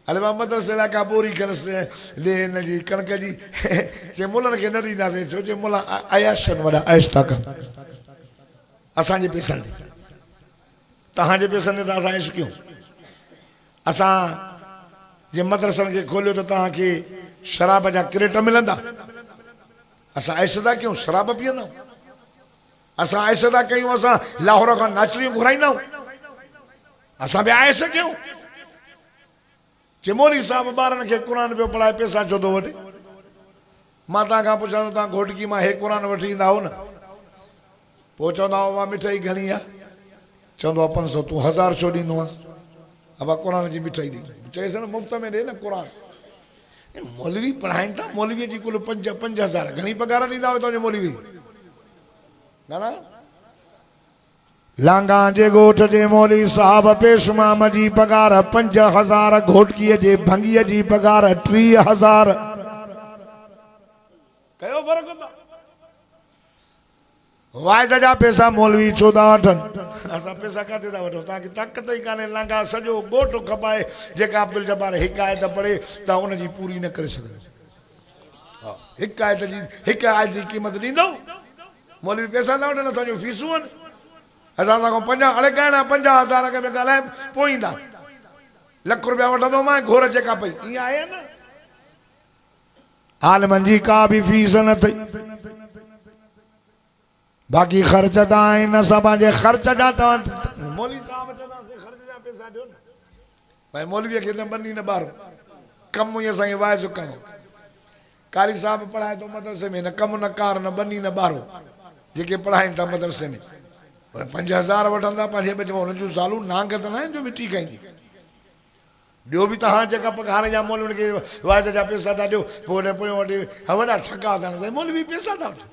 हले मां मदरसे लाइ का बोरी खणसि ले हिन जी कणक जी चए मुल्हनि खे न ॾींदासीं छो जे मुल्ह अयाशनि वॾा ऐश था कनि असांजे पैसनि ते, तव्हांजे पैसनि ते त असां ऐश कयूं। असां जे मदरसनि खे खोलियो त तव्हांखे शराब जा क्रेट मिलंदा, असां ऐश था कयूं, शराब पीअंदा आहियूं। असां ऐश था कयूं, असां लाहौर खां नाचड़ियूं घुराईंदा आहियूं, असां बि ऐश कयूं। जे मौलवी साहब ॿारनि खे क़ुर पियो पढ़ाए, पैसा छो थो वठे? मां तव्हां खां पुछां थो, तव्हां घोटकी मां हे क़ुर वठी ईंदा हो न, पोइ चवंदा हुआ मां मिठाई घणी आहे, चवंदो आहे 500, तूं 1000 छो ॾींदो आहे? अब क़ुर जी मिठाई ॾे, चएसि न मुफ़्त में ॾे न क़ुर। मौलवी पढ़ाइनि था, मौलवीअ जी कुल 5,000 घणी पघार ॾींदा हुआ तव्हांजे मौलवी? ना लांगा जे ॻोठ जे मौलवी साहब पेशमाम जी पघार 5,000, घोटकीअ जे भंगीअ जी पघार 30,000। कयो फ़र्क़ु था? वाइज़ जा पैसा मौलवी छो था वठनि? असां पैसा किथे था वठूं? तव्हांखे ताक़त ई कान्हे। लांगा सॼो ॻोठ खपाए, जेका अब्दुल जब्बार हिकु आयत पढ़े तव्हां उनजी पूरी न करे सघंदा। हा, हिकु आयत जी क़ीमत ॾींदो? मौलवी पैसा था वठनि, असांजूं फीसूं आहिनि। असां सां 50 हाणे ॻाल्हाइणा 50,000 में ॻाल्हाए पोइ ईंदा, लख रुपया वठंदो मां, घोर जेका पई ईअं आहे न। आलमनि जी का बि फीस न अथई, बाक़ी ख़र्च त आहिनि। असां पंहिंजे ख़र्च जा तव्हां मौलवी साहब चवंदा ख़र्च जा पैसा ॾियो न। भाई मौलवीअ खे न बनी न ॿारो, कमु ई असांखे वाइज़ करिणो। कारी साहब पढ़ाए थो मदरसे में, न कमु न कार न बनी न ॿारो, जेके पढ़ाइनि था मदरसे में 5,000 वठंदा पंहिंजे बचे हुन जूं ज़ालूं नांग त न आहिनि जो मिठी खाईंदी। ॿियो बि तव्हां जेका पघार जा मौलवियुनि खे वाइज़ जा पैसा था ॾियो, पोइ पोयों वठी वॾा ठका था न। मौलवी पैसा था वठनि,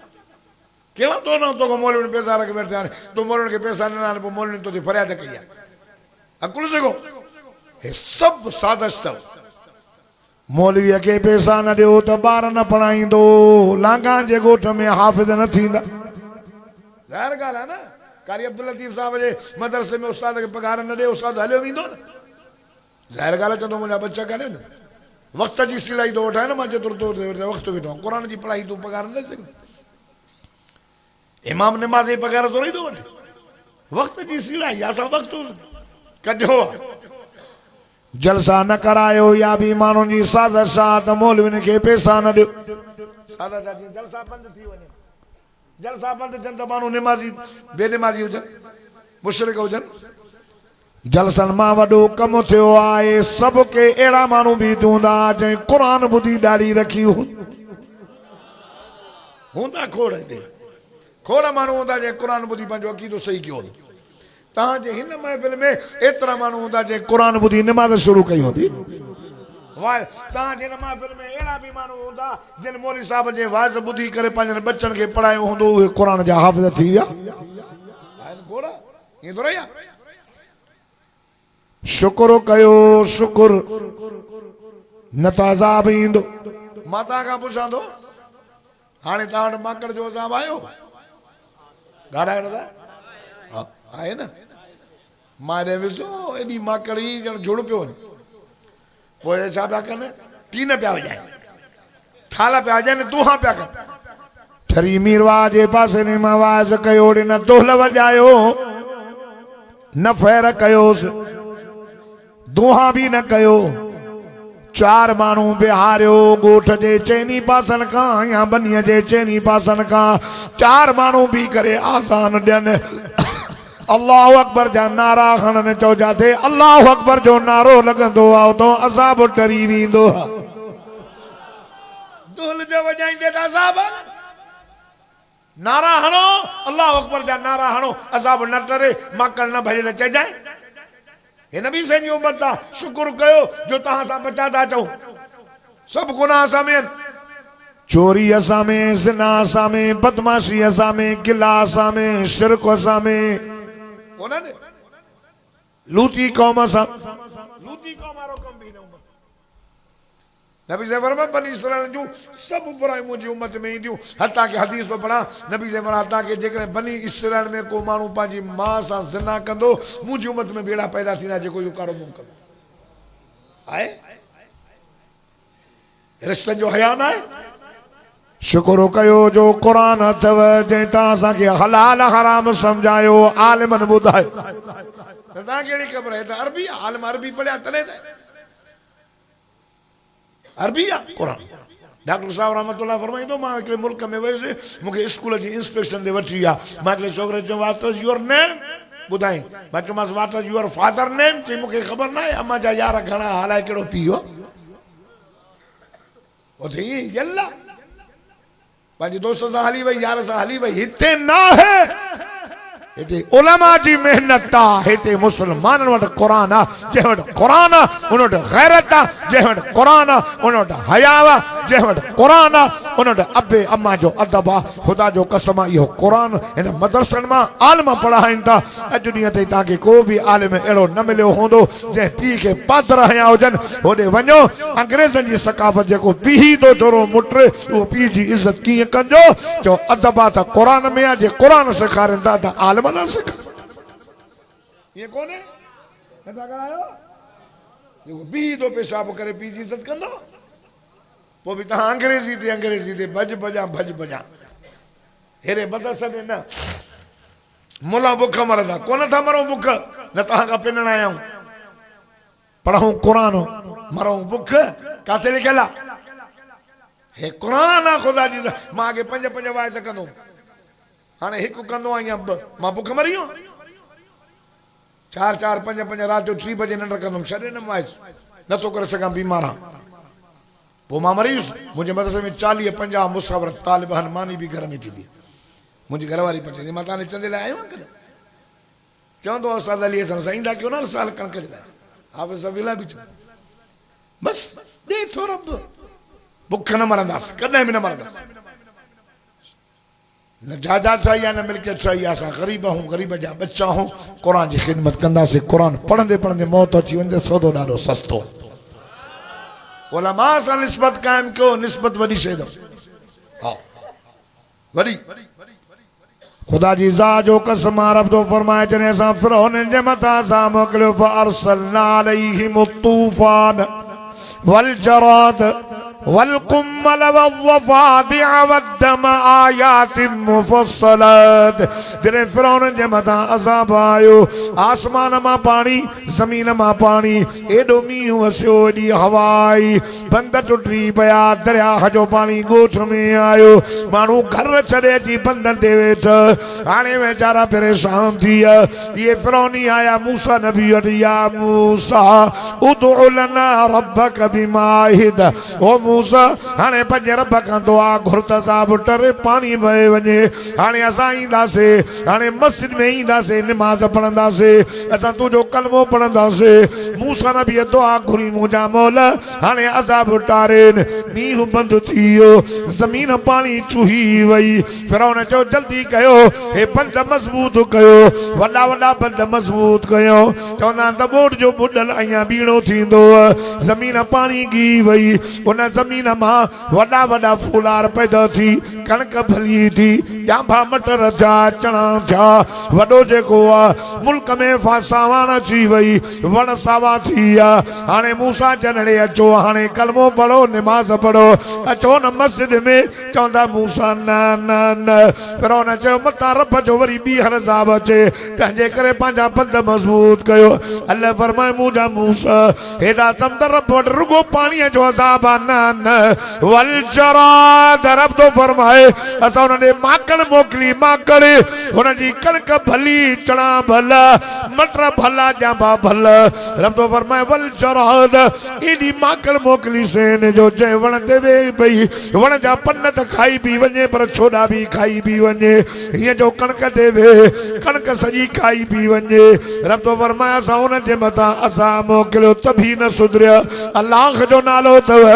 कहिड़ा तो न तोखे मौलवियुनि पैसा रखी वेठा आहिनि, तूं मौलवियुनि खे पैसा ॾिना आहिनि, पोइ मौलवियुनि तोखे फरियाद कई आहे। अकुल जेको हे सभु साज़िश अथव। मौलवीअ खे पैसा न ॾियो त ॿार न पढ़ाईंदो, लांगा जे ॻोठ में हाफ़िज़ न थींदा। ज़ाहिर ॻाल्हि आहे न। कारी अब्दुल लतीफ़ साहब जे मदरसे में उस्ताद खे पघार न ॾे, उस्ताद हलियो वेंदो न। ज़ाहिर ॻाल्हि आहे, चवंदो मुंहिंजा बच्चा कान्हे न, वक़्त जी सिलाई थो वठाए न। मां जेतिरो तो वक़्तु वेठो आहियां, क़ुर जी पढ़ाई तूं पघार न ॾेई सघंदो। इमाम निमाज़ जी पघार थोरी थो वठे, वक़्त जी सिलाई, असां वक़्तु कढियो आहे। जलसा न करायो या बि माण्हुनि जी साज़िश आहे त मौलवियुनि खे पैसा न ॾियो। साज़िश आहे जलसा बंदि थी वञे, जलसा बंदि थियनि त माण्हू निमाज़ी बेनिमाज़ी हुजनि, मुशरिक हुजनि। जलसनि मां वॾो कमु थियो आहे, सभु के अहिड़ा माण्हू बि हूंदा जंहिं क़ुर ॿुधी ॾाढी रखी हूंदा। खोड़ हिते खोड़ माण्हू हूंदा जंहिं क़ुर ॿुधी पंहिंजो अक़ीदो सही कयो हूंदो। तव्हांजे हिन महफ़िल में एतिरा माण्हू हूंदा जंहिं क़ुर ॿुधी निमाज़ शुरू कई हूंदी। तव्हांजे हिन महफ़िल में अहिड़ा बि माण्हू हूंदा जिन मौलवी साहब जे वाइज़ ॿुधी करे पंहिंजनि बच्चनि खे पढ़ायो हूंदो, उहे क़ुर जा हाफ़िज़ थी विया। ईअं थोरी आहे। शुक्र कयो, शुक्र न त अज़ाब ईंदो। मां तव्हां खां पुछां थो, हाणे तव्हां वटि माकड़ जो अज़ाब आयो? ॻाल्हाइण था आहे न। मां हेॾे विसो एॾी माकड़ ई ॼण जुड़ पियो वञे। पोइ छा पिया कनि? टीन पिया वॼाइनि, थाला पिया वॼाइनि, दूहा पिया कनि। ठरी मीरवा जे पासे में मां वाइज़ कयो, न दोहल वॼायो न फैर कयोसि, दूहा बि न कयो। 4 माण्हू बिहारियो ॻोठ जे चइनी पासनि खां या बनीअ जे चइनी पासनि खां 4 माण्हू बीह करे आज़ान ॾियनि, अल्लाहु अकबर जा नारा खणनि। चओ जाते अल्लाहु अकबर जो नारो लॻंदो आहे तो अज़ाब टरी वेंदो आहे। दुल जो वॼाईंदे त अज़ाब नारा हणो, अल्लाहु अकबर जा नारा हणो, अज़ाब न टरे, माकड़ न भॼे त चइजांइ। हिन बि सही उम्मत आहे। शुक्र कयो जो तव्हां सां बचा था अचूं। सभु गुनाह असां में, चोरी असां में, ज़िना असां में, बदमाशी असां में, गिला असां में, शिरक असां में, लूती कौम असां। लूती कौम वारो कम बि न उम्मत। नबी से फरमाया बनी इस्राइल जूं सब बुराई मुंहिंजी उम्मत में ईंदियूं। हता के हदीस तो पढ़ा, नबी से फरमाया हता के जेकॾहिं बनी इस्राइल में को माण्हू पंहिंजी मां सां ज़िना कंदो, मुंहिंजी उम्मत में बेड़ा पैदा थींदा जेको इहो कारो मुंहुं कंदो आहे। रिश्तनि जो हया न आहे, शुक्र कयो जो कुरान अथव जंहिं तव्हां असांखे हलाल हराम सम्झायो आलिमन ॿुधायो तव्हांखे कहिड़ी ख़बर आहे त अरबी आहे आलिम अरबी पढ़िया तॾहिं त अरबी आहे कुरान डॉक्टर साहब रहमतुल्लाह फरमाईंदो मां हिकिड़े मुल्क में वियुसि मूंखे स्कूल जी इंस्पेक्शन ते वठी विया मां हिकिड़े छोकिरे चयो व्हाट इज योर नेम ॿुधाई मां चयोमांसि what is your father name चई मूंखे ख़बर न आहे अम्मा जा यार घणा हालाए कहिड़ो पीउ उते ईअं यल्ला पंहिंजे दोस्त सां हली वई यार सां हली वई हिते न आहे हिते उलमा जी मेहनत आहे हिते मुसलमाननि वटि क़ुरान आहे जंहिं वटि क़ुरान आहे उन वटि गैरत आहे जंहिं वटि क़ुरान आहे उन वटि हया आहे जंहिं वटि क़ुरान आहे उन वटि अबे अम्मा जो अदब आहे ख़ुदा जो कसम आहे इहो क़ुरान हिन मदरसनि मां आलिम पढ़ाइनि था अॼु ॾींहं ताईं तव्हांखे को बि आलिम अहिड़ो न मिलियो हूंदो जंहिं पीउ खे पादर हया हुजनि होॾे वञो अंग्रेज़नि जी सकाफ़त जेको पीउ थो छोरो मुट उहो पीउ जी इज़त कीअं कंदो चओ अदब आहे त क़ुरान में आहे जे क़ुरान सेखारनि था त आलिम न सेखारनि ये कोन्हे नथा करायो जेको पीउ थो पेशाब करे पीउ जी इज़त कंदो पोइ बि तव्हां अंग्रेज़ी ते भॼ भॼा हेड़े मदरसनि न मुला बुख मरंदा कोन था मरूं बुख न तव्हां खां पिनण आया आहियूं पढ़ूं क़ुरान मरूं बुख काथे लिखियल आहे हे क़ुरान आहे ख़ुदा जी मां अॻे 5 वाए सघंदुमि हाणे हिकु कंदो आहियां मां बुख मरी वियो 4 5 राति जो 3 बजे निंड कंदुमि छॾे न वाइसि नथो करे सघां बीमार आहियां पोइ मां मरी वियुसि मुंहिंजे मदरसे में 40-50 मुसावर तालिब हनुमानी बि घर में थींदी मुंहिंजी घरवारी पुछंदी मां तव्हां चंदे लाइ आयो आहियां कॾहिं चवंदो आहे उस्ताद अली हसन साईं ईंदा कयो न साल कणिक जे लाइ हाफ़िज़ सफ़ीला बि चवंदो बसि ॾे थो रब बुख न मरंदासीं कॾहिं बि न मरंदासीं न जायदाद ठाही आहे न मिल्कियत ठाही आहे असां ग़रीब आहियूं ग़रीब जा बच्चा आहियूं क़ुरान जी ख़िदमत कंदासीं क़ुरान पढ़ंदे पढ़ंदे मौत अची वञे सौदो ॾाढो सस्तो उलमा सां निस्बत क़ाइमु कयो निस्बत वॾी शइ अथव हा वॾी ख़ुदा जी ज़ात जो कसम रब थो फरमाए जॾहिं असां फ़िरौन जे मथां असां मोकिलियो फ़अरसलना अलैहिम तूफ़ान वल जराद वल्कुम्मल वज़्ज़फ़ादिअ वद्दम आयात मुफ़स्सलात जॾहिं फ़िरौन जे मथां अज़ाब आयो आसमान मां पाणी ज़मीन मां पाणी एॾो मींहुं वसियो एॾी हवा आई बंद टुटी पिया दरिया जो पाणी ॻोठ में आयो माण्हू घर छॾे अची बंदनि ते वेठा हाणे वीचारा परेशान थी विया इहे फ़िरौनी आया मूसा नबी वटि या मूसा उदउ लना रब्बक बिमा अहिद ओ मूसा हाणे पंहिंजे रब खां दुआ घुर त साहब टरे पाणी वहे वञे हाणे असां ईंदासीं हाणे मस्जिद में ईंदासीं निमाज़ पढ़ंदासीं असां तुंहिंजो कलमो पढ़ंदासीं मूसा नबी दुआ घुरी मुंहिंजा मौल हाणे अज़ाब टारेनि मींहुं बंदि थी वियो ज़मीन पाणी चुही वई फ़िरौन चयो जल्दी कयो हे बंद मज़बूत कयो वॾा वॾा बंद मज़बूत कयो चवंदा आहिनि त ॿोॾ जो ॿुॾल अञा बीणो थींदो ज़मीन पाणी गी वई उन ज़मीन मां वॾा वॾा फूलार पैदा थी कणक भली थी ॼांभा मटर थिया चणा थिया वॾो जेको आहे मुल्क में सावाण अची वई वण सावा थी विया हाणे मूसा जनड़े अचो हाणे कलमो पढ़ो निमाज़ पढ़ो अचो न मस्जिद में चवंदा मूसा न न न फ़िरौन चयो मथां रब जो वरी ॿीहर अज़ाब अचे तंहिंजे करे पंहिंजा बंद मज़बूत कयो अल्लाह फरमाए मुंहिंजा मूसा हेॾा समुंड रब वटि रुगो पाणीअ जो अज़ाब आहे न न वल जराद रब तो फरमाए असां उन ॾे माकड़ मोकिली माकड़ हुन जी कणक भली चणा भला मटर भला ॼांभा भला रब तो फरमाए वल जराद एॾी माकड़ मोकिली सेन जो जंहिं वण ते वेही पई वण जा पन त खाई पई वञे पर छोॾा बि खाई पई वञे हीअं जो कणक ते वेह कणक सॼी खाई पई वञे रब तो फरमाए असां उन जे मथां असां मोकिलियो त बि न सुधरिया अल्लाह जो नालो अथव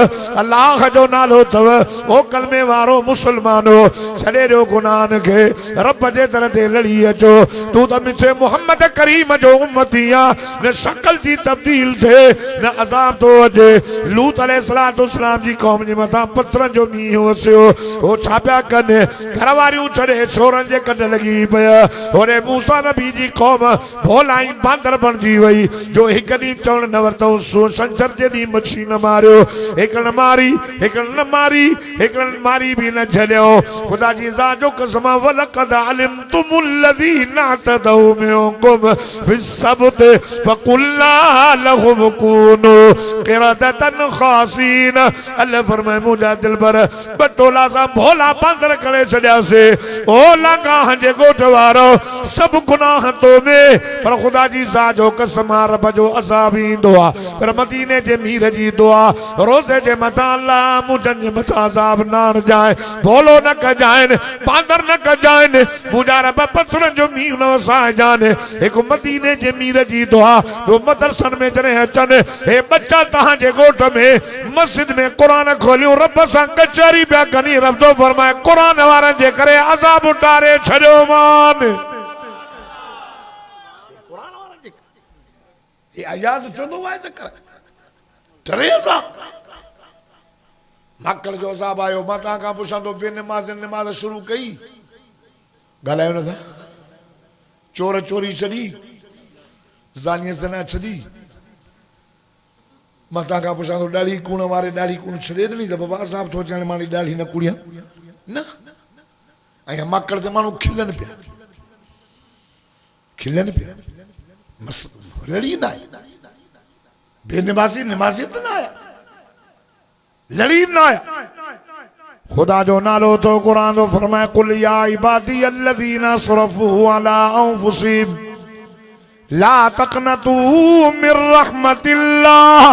अल्लाह जो नालो अथव ओ कलमे वारो मुसलमानो छॾे ॾियो गुनाहनि खे रब जे दर ते लड़ी अचो तूं त मिठे मोहम्मद करीम जो उम्मती आहे न शकल जी तब्दील थिए न अज़ाब थो अचे लूत अलैहिस्सलाम जी क़ौम जे मथां पत्थरनि जो मींहुं वसियो हो छा पिया कनि घर वारियूं छॾे छोरनि जे कढ लॻी पिया होॾे मूसा नबी जी क़ौम भोलाई बांदर बणिजी वई जो हिकु ॾींहुं चवण न वरितऊं छंछर जे ॾींहुं मच्छी न मारियो हिकु न मारियो मारी हिकड़न न मारी हिकड़न मारी भी न छड़ियो खुदा जी ज़ात जो कसम वलक़द अलिमतुमुल्लज़ीना तदऊ मिनकुम फिस्सब्त फक़ुल्ना लहुम कूनू क़िरदतन ख़ासीन। अल्लाह फरमाए मुझा दिल पर बटोला सा भोला बंदर करे छड़िया से ओ लागाह जे गोठ वारो सब गुनाह तो में पर खुदा जी ज़ात जो कसम रब जो अज़ाब ईंदो आ पर मदीने जे मीर जी दुआ रोज़े जे मथा अल्लाह मुझन जे मथा अज़ाब न जाए भोलो न कजाइन बांदर न कजाइन मुझा रब पत्थरन जो मींह न वसाए जाने एक मदीने जे मीर जी दुआ जो मदरसन में जने अचन हे बच्चा तहां जे गोठ में मस्जिद में कुरान खोलियो रब सां कचहरी पिया कनी रब तो फरमाए कुरान वारन जे करे अज़ाब उतारे छड़ियो मान ये आयात चंदो वाय कर डरे सा मक्कल जो अज़ाब आयो माता का पुछा तो बे नमाज शुरू कई गालायो न था चोर चोरी छड़ी ज़ानिय ज़ना छड़ी माता का पुछा तो डाली कूण वारे डाली कूण छड़े नहीं तो बाबा साहब तो जाने मानी डाली न कुड़िया न आया मक्कल ते मानु खिलन पे मस लड़ी ना बेनमाजी नमाजी तो ना आया लड़ी ना आया खुदा जो नालो तो कुरान तो फरमाए कुल या इबादी अल्लज़ीना असरफू अला अंफुसिहिम ला तक़नतू मिर रहमतिल्लाह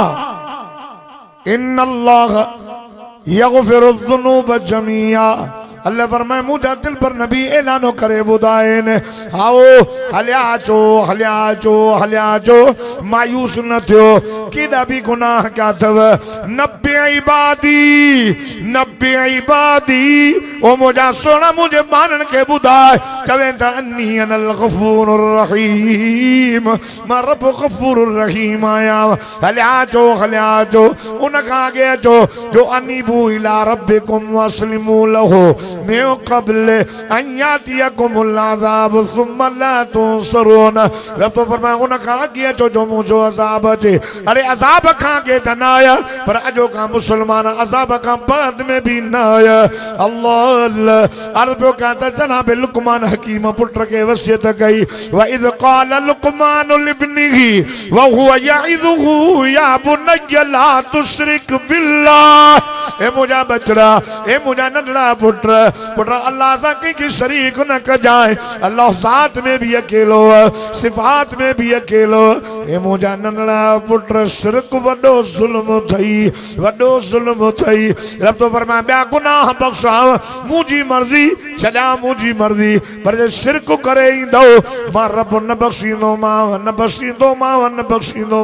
इन्नल्लाह यग़फिरुज़्ज़ुनूब जमीआ। अल्लाह फरमाए मुझा दिल पर नबी ऐलानो करे बुदाइन आओ हलिया चो मायूस न थियो केड़ा भी गुनाह क्या थव नब्बे इबादी ओ मुझा सोना मुझे मानन के बुदाए चवे त अन्नी अनल गफूरुर रहीम मां रब गफूरुर रहीम आया हलिया चो उन का आगे जो अनीबू इला रब्बिकुम वस्लिमू लहू मैं कबल अन्यातियकुमुल अज़ाब सुम्मा ला तुंसरून। रब तो फरमाए उन का आगे जो मुझो अज़ाब अचे अरे अज़ाब खां के त न आया पर अजो का मुसलमान अज़ाब का बाद में भी न आया। अल्लाह अरबो का त जनाब लुकमान हकीम पुत्र के वसियत कई व इज़ क़ाल लुकमान लिब्निही व हुवा यइज़ुहु या बुनय्य ला तुशरिक बिल्लाह। ए मुझा बचड़ा ए मुझा नंढड़ा पुत्र अल्लाह सा की शरीक न कजाए अल्लाह जात में भी अकेलो सिफात में भी अकेलो ए मुझा नंढड़ा पुत्र शिरक वडो जुल्म थई रब तो फरमाए बया गुनाह बख्शाव मुझी मर्जी छड़ा मुझी मर्जी पर जे शिरक करे इंदो मां रब न बख्शींदो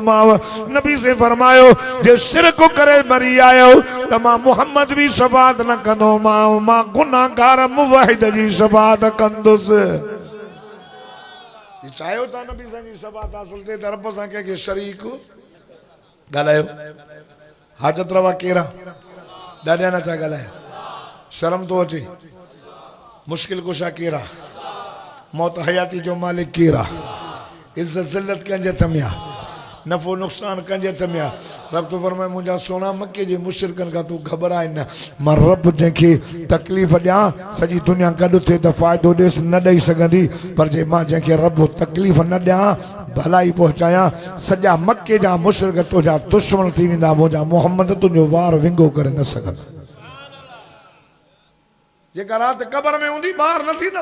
माव नबी से फरमायो जे शिरक करे मरी आयो त मां मोहम्मद भी शफात न कंदो मां गुनाहगार मुवाहिद जी शफात कंदुस। ये चायो ता नबी सा जी शफात हासिल थे रब सा के शरीक गालायो हाजत रवा केरा डाडिया न था गालायो शर्म तो अचे मुश्किल कुशा केरा मौत हयाती जो मालिक केरा इज्जत जिल्लत कंजे थमिया नफो नुकसान कंजे थमिया। रब तो फरमाए मुझा सोना मक्के जे मुशरिकन का तू घबराए न मां रब जंखे तकलीफ दिया सजी दुनिया गडु थे त फायदो देस न दई सकंदी पर जे मां जंखे रब तकलीफ न दिया भलाई पहुंचाया सजा मक्के जा मुशरिक तुझा दुश्मन थी विंदा मुझा मोहम्मद तुझो वार विंगो करे न सकन जेका रात कब्र में हुंदी बाहर न थी न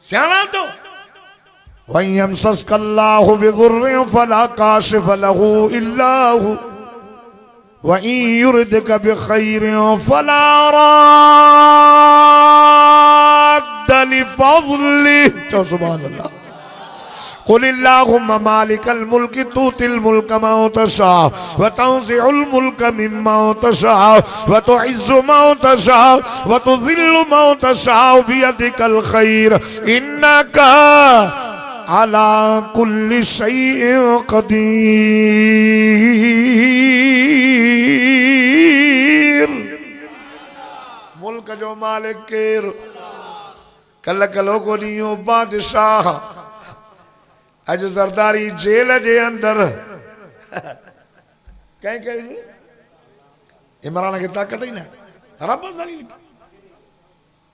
सियाणा तो वयमसस्कल्लाहु बिदुर्रिन फला काशिफ लहू इल्ला हु व इन युरिदक बिखैरिन फला राद्द लिफज़लिहि। सुभान अल्लाह। कुलिल्लाहुम्मा मालिकल मुल्क तूतिल मुल्क मन तशा व तंज़िउल मुल्क मिम्मन तशा व तुइज़्ज़ु मन तशा व तुज़िल्लु मन तशा बियदिकल खैर इन्नका अला कुल्ली शैइन क़दीर। मुल्क जो मालिक केर कल कलो को नियो बादशाह अज जरदारी जेल जे अंदर कहीं इमरान की ताकत ही ना रब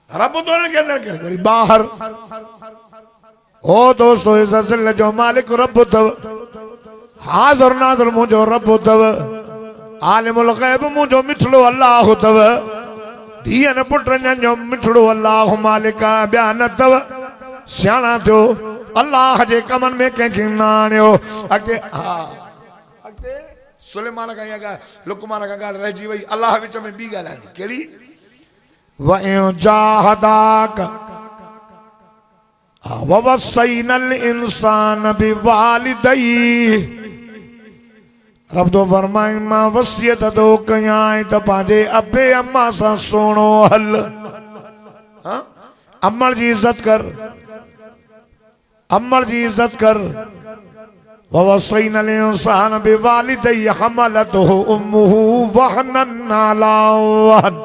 रब तो के अंदर करे बाहर ओ दोस्तों इस असल जो मालिक रब तव हाज़िर नाज़िर मुझो रब तव आलिमुल गैब मुझो मिठड़ो अल्लाह तव धीअन पुटन जो मिठड़ो अल्लाह मालिका बयान तव सियाणा थियो अल्लाह जे कमन में कंहिंखे न आणियो अॻिते हा अॻिते सुलेमान का ॻाल्हि लुकमान का ॻाल्हि रहिजी वई अल्लाह विच में ॿी ॻाल्हि आहे कहिड़ी वइन जाहदाक ववसैनल इंसान बिवालिदैहि रब तो फरमाए मां वसियत तो कयां त पंहिंजे अबे अम्मा सां सुहिणो हल हाँ अमल जी इज्जत कर अमल जी इज्जत कर ववसैनल इंसान बिवालिदैहि हमलतहु उम्मुहु वहनन अला वहन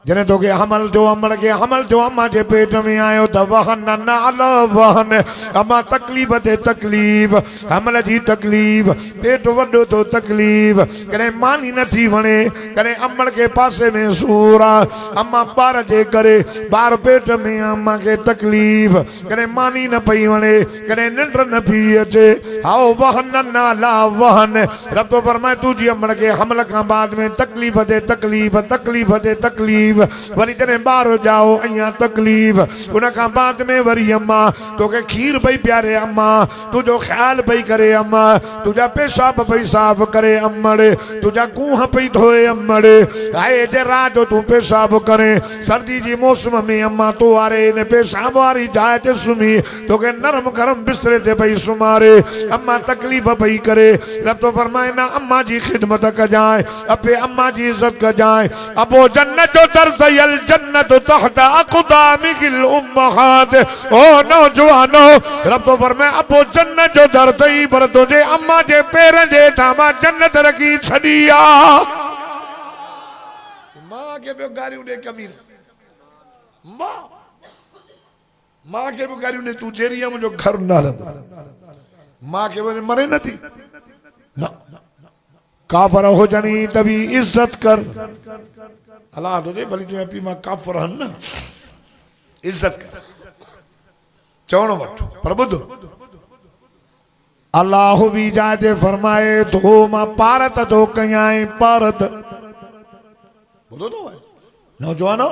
जने तो के हमल जो अम्मा जे पेट में आयो त वहन अला वहन अम्मा तकलीफ़ ते तकलीफ़ हमल जी तकलीफ़ पेट वडो तो तकलीफ़ कने मानी न थी वणे कने अमल के पासे में सूर अम्मा बार जे करे बार पेट में अम्मा के तकलीफ़ कने मानी न पई वणे कने निंड न पी अचे आओ वहन अला वहन रब तो फरमाए तुझी अमल के हमल का बाद में तकलीफ़ ते तकलीफ़ तकलीफ़ ते तकलीफ़ वरी जने बार जाओ अया तकलीफ उन का बाद में वरी अम्मा तो के खीर पई प्यारे अम्मा तुझो ख्याल पई करे अम्मा तुझा पेशाब पई साफ करे अम्मड़े तुझा कुह पई धोए अम्मड़े आए जे रात तू पेशाब करे सर्दी जी मौसम में अम्मा तो आरे ने पेशाब वारी जाए ते सुमी तो के नरम गरम बिस्तरे ते पई सुमारे अम्मा तकलीफ पई करे रब तो फरमाए ना अम्मा जी खिदमत क जाए अपे अम्मा जी इज्जत क जाए अबो जन्नत जो तरसल जन्नत तहत अक़दामिल उम्महात ओ नौजवानो रब तो फरमाए अबो जन्नत जो दर तई पर तुझे अम्मा जे पैर जे ठामा जन्नत रखी छड़िया मां के पे गारियों दे कमीर मां के पे गारियों ने तू जेरिया मुझो घर न हलंदो मां के वे मरे न थी ना काफर हो जनी तभी इज्जत कर अल्लाह तो दे भली तुझे पी मां काफर हन न इज्जत कर चवण वठ पर बुध अल्लाह भी जाते फरमाए तो मां पारत तो कयां पारत बुधो तो नौजवानो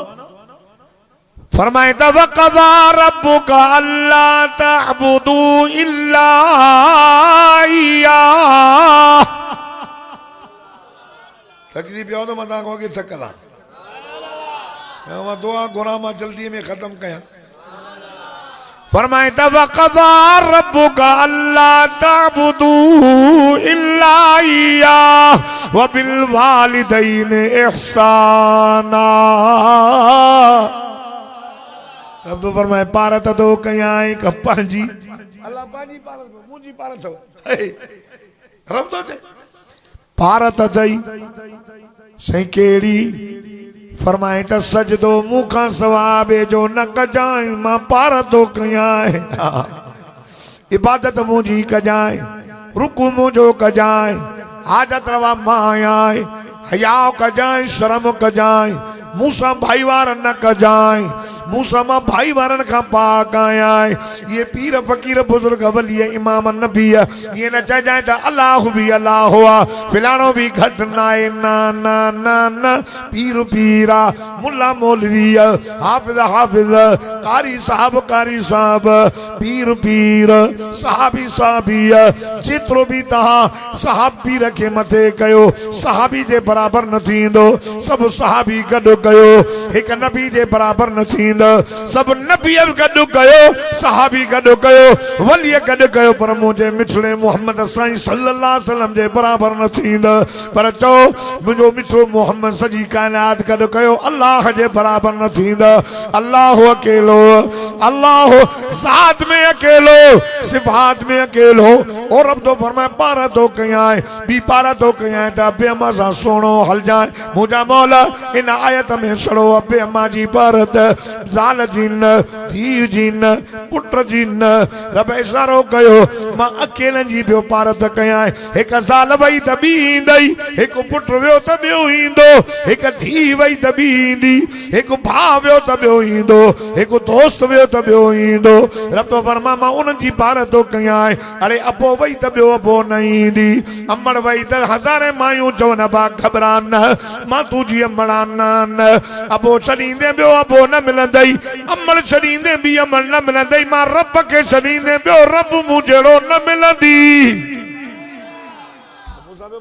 फरमाए तवक्का रब्बुका अल्ला तअबुदू इल्ला इय्या तकलीफ यो तो मता को के थकला मैं दुआ गुनामा जल्दी में खत्म कया फरमाए तवक्का रब्बुका अल्ला तअबुदू इल्ला इय्या व बिल वालिदैन इहसाना रब तो फरमाए पारत तो कयां कप्पा जी अल्लाह पाजी पारत मुजी पारत रब तो पारत दई सही केड़ी फरमाए त सजदो मुखा सवाबे जो न कजाए मां पारत तो कयां इबादत मुजी कजाए रुकू मुझो कजाए आदत रवा माए हया कजाए शर्म कजाए मूसा भाई वारन न कजाए मूसा मां भाई वारन का पाक आया ये पीर फकीर बुजुर्ग वली इमाम नबी ये न जाए त अल्लाह भी अल्लाह हुआ फिलानो भी घट नाए ना ना ना ना पीर पीरा मुल्ला मौलवी हाफिज हाफिज कारी साहब पीर पीर साहबी साहबी जेतरो भी तहा साहब पीर के मथे कयो साहबी जे बराबर न थींदो सब साहबी गड कयो एक नबी जे बराबर न थींदा सब नबी गड कयो सहाबी गड कयो वली गड कयो पर मुझे मिठड़े मोहम्मद साईं सल्लल्लाहु अलैहि वसल्लम जे बराबर न थींदा पर चो मुझो मिठड़ो मोहम्मद सजी कायनात गड कयो अल्लाह जे बराबर न थींदा अल्लाह अकेलो वालो अल्लाह ज़ात में अकेलो सिफात में अकेलो और अब तो फरमाए पारा तो कया है बी पारा तो कया है ता बे मजा सोनो हल जाए मुझा मौला इन आयत में सड़ो अबे अम्मा जी भारत जाल जिन धी जिन पुत्र जिन रब इशारो कयो मां अकेले जी बियो भारत कया है एक जाल वई त बी इंदई एक पुत्र वियो त बियो इंदो एक धी वई त बी इंदी एक भा वियो त बियो इंदो एक दोस्त वियो त बियो इंदो रब तो फरमा मां उन जी भारत तो कया है अरे अबो वई त बियो अबो न इंदी अमड़ वई त हज़ारे मायूं चवन बा घबरान मां तुझी अमड़ान अबो छड़ींदे बियो अबो न मिलंदई अमड़ छड़ींदे भी अमड़ न मिलंदई मां रब के छड़ींदे बियो रब मूं जहिड़ो न मिलंदी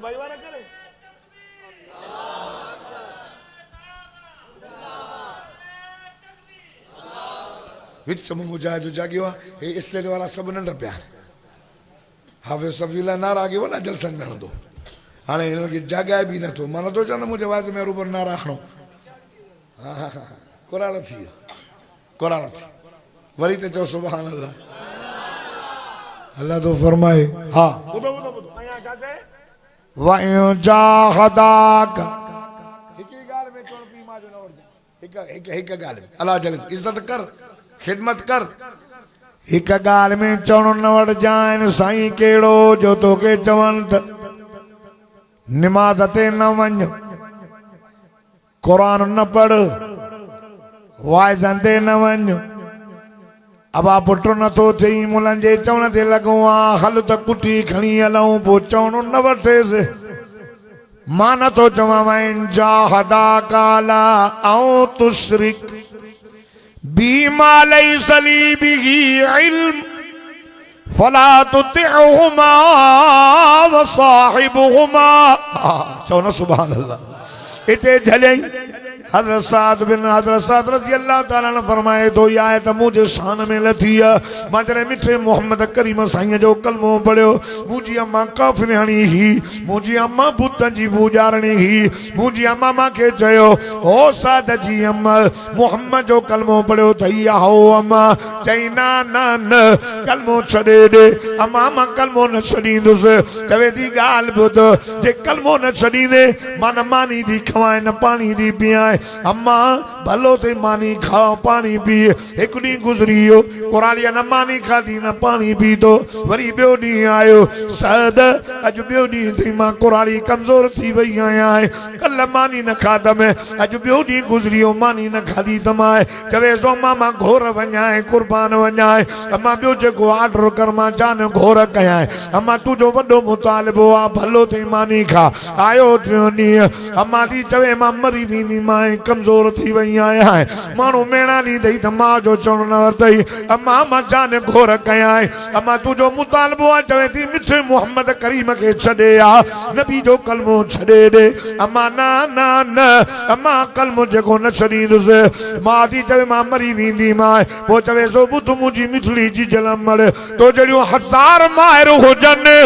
भाई वारा करे विच में मुजाहिद जागियो हे इसलिए वाला सब नंढ पिया हाफिज़ सफ़ीला नारा आगे वाला जलसन में हूंदो हाणे हिन खे जागाए बि नथो मां नथो चवां मुंहिंजे वाज़ में रूबर नारा हणो हा कुरान थी वरी त चओ सुभान अल्लाह अल्लाह तो फरमाए हा वयो जाहदाक हिकड़ी गाल में चोण पी मां जो न वरजा हिक गाल में अल्लाह जल इज्जत कर खिदमत कर हिक गाल में चवण न वड़ जान साईं केड़ो जो तोखे चवन त नमाज ते न वञ कुरान न पढ़ वाइज़न ते न वञ अबा पुट नथो थई मुलन जे चवण ते लॻो आ हल त कुटी खणी हलऊं पोइ चवण न वठेसि मां नथो चवां वइन जाहदा काला ऐं तुशरिक बीमा लैस ली बिही इल्म फला तुतिउहुमा व साहिबुहुमा चओ न सुभान अल्लाह इते झलई हज़रत साद बिन हज़रत साद रज़ी अल्लाह ताला ने फरमाए तो ये आयत मुझे शान में लथी है मां जरे मिठे मोहम्मद करीम साईं जो कलमो पढ़ियो मुझी अम्मा काफ़िर हणी ही मुझी अम्मा बुतन जी पूजारणी ही मुझी अम्मा मां के चयो ओ साद जी अम्मा मोहम्मद जो कलमो पढ़ियो थैया हो अम्मा चई ना ना न कलमो छड़े दे अम्मा मां कलमो न छड़ींदुसि चवे थी ॻाल्हि ॿुध जे कलमो न छड़ींदे मां न मानी दी खवाए न पानी दी पियाए अम्मा भलो ते मानी खाओ पानी पी एक डी गुजरियो कुरालिया न मानी खाधी न पानी पी तो वरी बियो डी आयो सद अज बियो डी थी मां कुराली कमजोर थी वई आया है कल मानी न खादम अज बियो डी गुजरियो मानी न खाधी तमाए चवे सो मामा घोर वञाए कुर्बान वञाए अम्मा बियो जेको ऑर्डर कर मां जान घोर कया अम्मा तुझो वडो मुतालिबो आ भलो ते मानी खा आयो नी अम्मा दी चवे मां मरी वीनी मां कमजोर थी वई आया है मानू मेणा नी दई त मां जो चवण न वरतई अम्मा मां जान घोर कया अम्मा तुझो मुतालबो आ चवे थी मिठे मोहम्मद करीम के छड़े आ नबी जो कलमो छड़े दे अम्मा ना ना न अम्मा कलमो जेको न छड़ींदुसि मां थी चवे मां मरी वेंदी मां पोइ चवे सो ॿुध मुंहिंजी मिठड़ी जी जलम मर तो जहिड़ियूं हज़ार माहिर हुजनि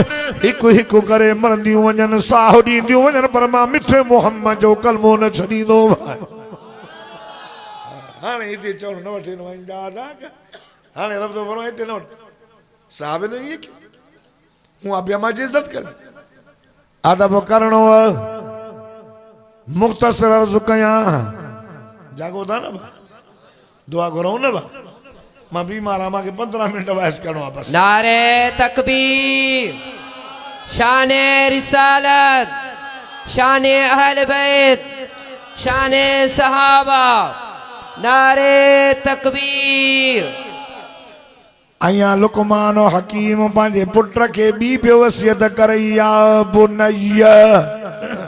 हिकु हिकु करे मरंदियूं वञनि साहु ॾींदियूं वञनि पर मां मिठे मोहम्मद जो कलमो न छड़ींदो हाणे हिते चवण न वठे न वञ हाणे रब तो फरमाए हिते न वठ साहब ने ये हूं अभी अम्मा जी इज्जत कर अदब करणो मुख्तसर अर्ज़ कया जागो था ना बा दुआ करो ना बा मां बीमार आ मां के 15 मिनट वाइस करणो बस नारे तकबीर शान रिसालत शान अहल बैत शान सहाबा नारे तकबीर अया लुकमान हकीम पांजे पुत्र के बी पे वसियत करैया बुनैया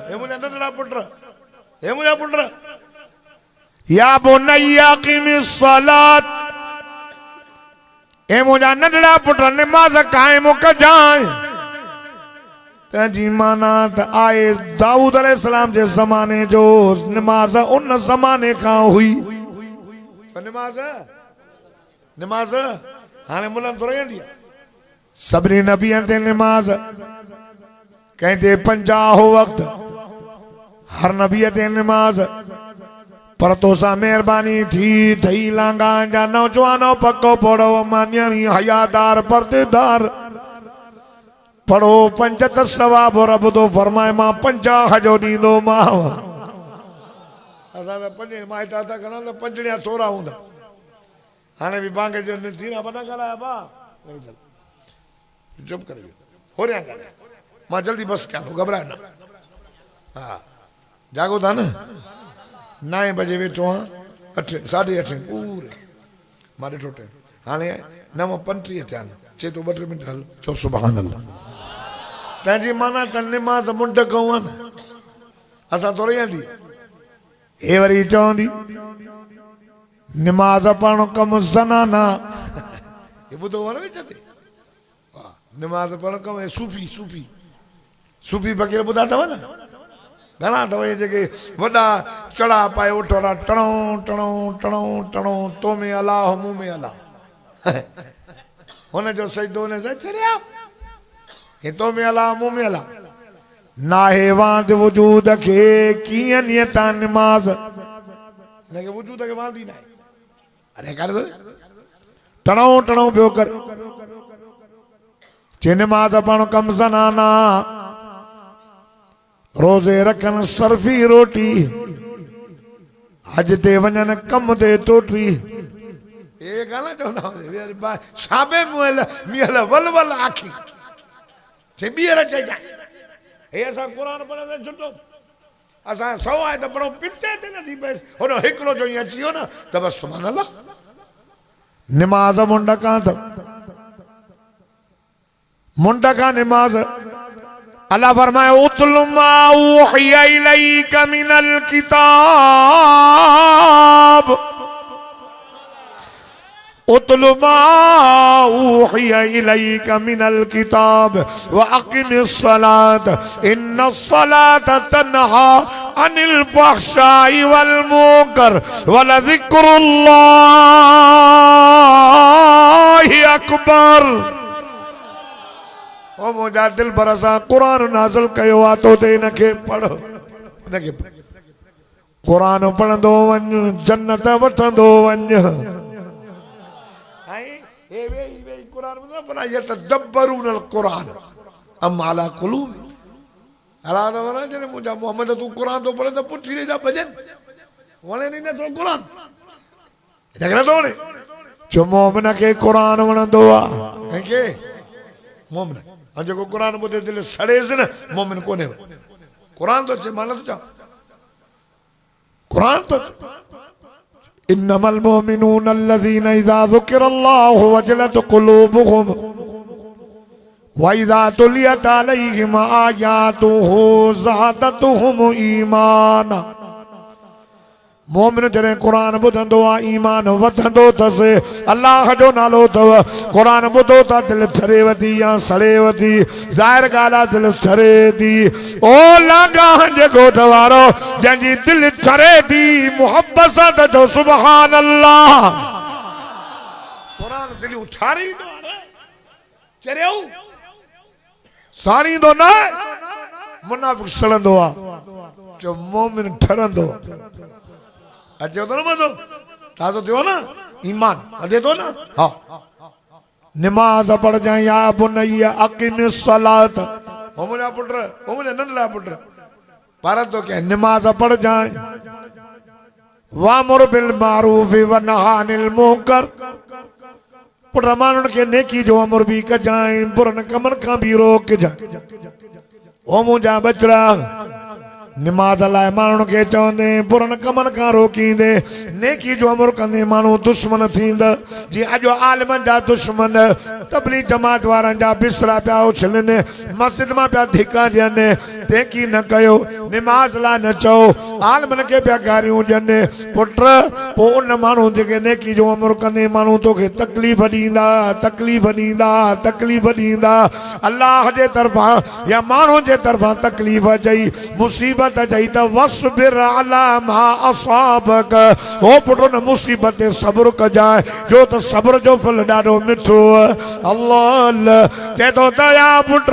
हे मुझा नंढड़ा पुत्र हे मुझा पुत्र या बुनैया क़िमिस सलात हे मुझा नंढड़ा पुत्र नमाज कायम कजाए तंजी माना त आए दाऊद अलैहिस्सलाम जे ज़माने जो नमाज उन ज़माने का हुई नमाज हाने मुलन तो रहंदी सभनी नबियन ते नमाज कहते 50 वक्त हर नबी ते नमाज पर तोसा मेहरबानी थी थई लांगा जा नौजवानो पक्को पढ़ो मान्यानी हयादार पर्देदार पढ़ो पंजत सवाब रब तो फरमाए मां 50 जो ॾींदो माव असां त पंजे मां हितां था खणा त पंजड़िया थोरा हूंदा हाणे बि बांगे जो थीना बना ॻाल्हाया बा चुप करे हो रहा ॻाल्हाए मां जल्दी बस कयां घबराए न हाँ जागो था न 9 बजे वेठो हाँ 8 8:30 पूरे मां ॾिठो टाइम हाणे 9:35 थिया चे तो 2 मिनट हल चो सुभान अल्लाह तंहिंजी माना त निमाज़ मुंड कऊं आहे न असां थोरी आंदी ए वरी चवंदी निमाज़ पढ़णु कमु ज़नाना ये ॿुधो हो न विच ते निमाज़ पढ़णु कमु सूफ़ी सूफ़ी सूफ़ी फ़क़ीर ॿुधा अथव न घणा अथव इहे जेके वॾा चढ़ा पाए उठ वारा टणो टणो टणो टणो तो में अलाह मूं में अलाह हुनजो सजदो हुन ते चरिया हे तो में अलाह मूं में अलाह नाहे वांद वजूद के कीअं नियता निमाज़ हिनखे वजूद खे वांदी न आहे अरे कर टणो टणो पियो कर चे निमाज़ पढ़णु कमु ज़नाना रोज़े रखन सर्फी रोटी अज ते वञन कम ते टोटी ए गाना चवंदा शाबे मुहल मिहल वल वल आखी चे ॿीहर चइजा हे असां क़ुरान पढ़ंदे छुटो असां 100 आहे त पढ़ो पिते ते नथी पए हुन हिकिड़ो जो ईअं अची वियो न त बसि सुभाणे अल्लाह निमाज़ मुंड खां त मुंड खां निमाज़ अल्लाह फरमाए उतलु मा उहिया इलैका मिनल किताब उतलु मा उहिया इलैका मिनल किताब व अक़िमिस सलात इन्नस सलात तन्हा अनिल फहशाई वल मुनकर व लज़िक्रुल्लाहि अकबर ओ मुझा दिल भरसा कुरान नाज़िल कयो आ तो ते इनके पढ़ो इनके कुरान पढ़ंदो वञ जन्नत वठंदो वञ आई ए वे कुरान में बना ये तदब्बरून अल कुरान अम अला कुलूब अला तो ना जने मुझा मोहम्मद तू कुरान तो पढ़े तो पुठी ले जा भजन वणे नहीं ना तो कुरान जगरा तो ने जो मोमिन के कुरान वणंदो आ के मोमिन जो कुरान ॿुधे दिल सड़ेसि न मोमिन कोन्हे कुरान तो चे माना तो चा कुरान तो इन्नमल मोमिनून अल्लज़ीना इज़ा ज़ुकिरल्लाहु वजलत क़ुलूबुहुम व इज़ा तुलियत अलैहिम आयातुहु ज़ादतहुम ईमाना मोमिन जॾहिं कुरान ॿुधंदो आहे ईमान वधंदो अथसि अल्लाह जो नालो अथव कुरान ॿुधो था दिलि ठरे वधी या सड़े वधी ज़ाहिर ॻाल्हि आहे दिलि ठरे थी ओ लागाह जे ॻोठ वारो जंहिंजी दिलि ठरे थी मुहबत सां त चओ सुभान अल्लाह कुरान दिलियूं ठारींदो आहे चरियो साड़ींदो न मुनाफ़िक़ सड़ंदो आहे जो मोमिन ठरंदो अचे तो न मज़ो ताज़ो थियो न ईमान अचे तो न हाँ निमाज़ पढ़ जाए या बुनैया अक़िमिस सलात ओ मुझा पुट ओ मुझे नंढड़ा पुट भारत तो क्या निमाज़ पढ़ जाए वामुर बिल मारूफ व नहा अनिल मुनकर पुट माण्हुनि खे नेकी जो अमर भी कजाए बुरनि कमनि खां भी रोक जाए ओ मुझा बचड़ा निमाज़ लाइ माण्हुनि खे चवंदे बुरनि कमनि खां रोकींदे नेकी जो अमर कंदे माण्हू दुश्मन थींदा जी अॼु आलिमनि जा दुश्मन तबलीग जमात वारनि जा बिस्तरा पिया उछलनि मस्जिद मां पिया धिका ॾियनि नेकी न कयो निमाज़ लाइ न चओ आलिमनि खे पिया गारियूं ॾियनि पुट पोइ उन माण्हू जेके नेकी जो अमर कंदे माण्हू तोखे तकलीफ़ ॾींदा तकलीफ़ ॾींदा तकलीफ़ ॾींदा अल्लाह जे तरफ़ां या माण्हू जे तरफ़ां तकलीफ़ चई मुसीबत चई त वस्बिर अला मा असाबक ओ पुट न मुसीबत ते सब्र कजाए जो त सब्र जो फल ॾाढो मिठो अल्लाह चए तो त या पुट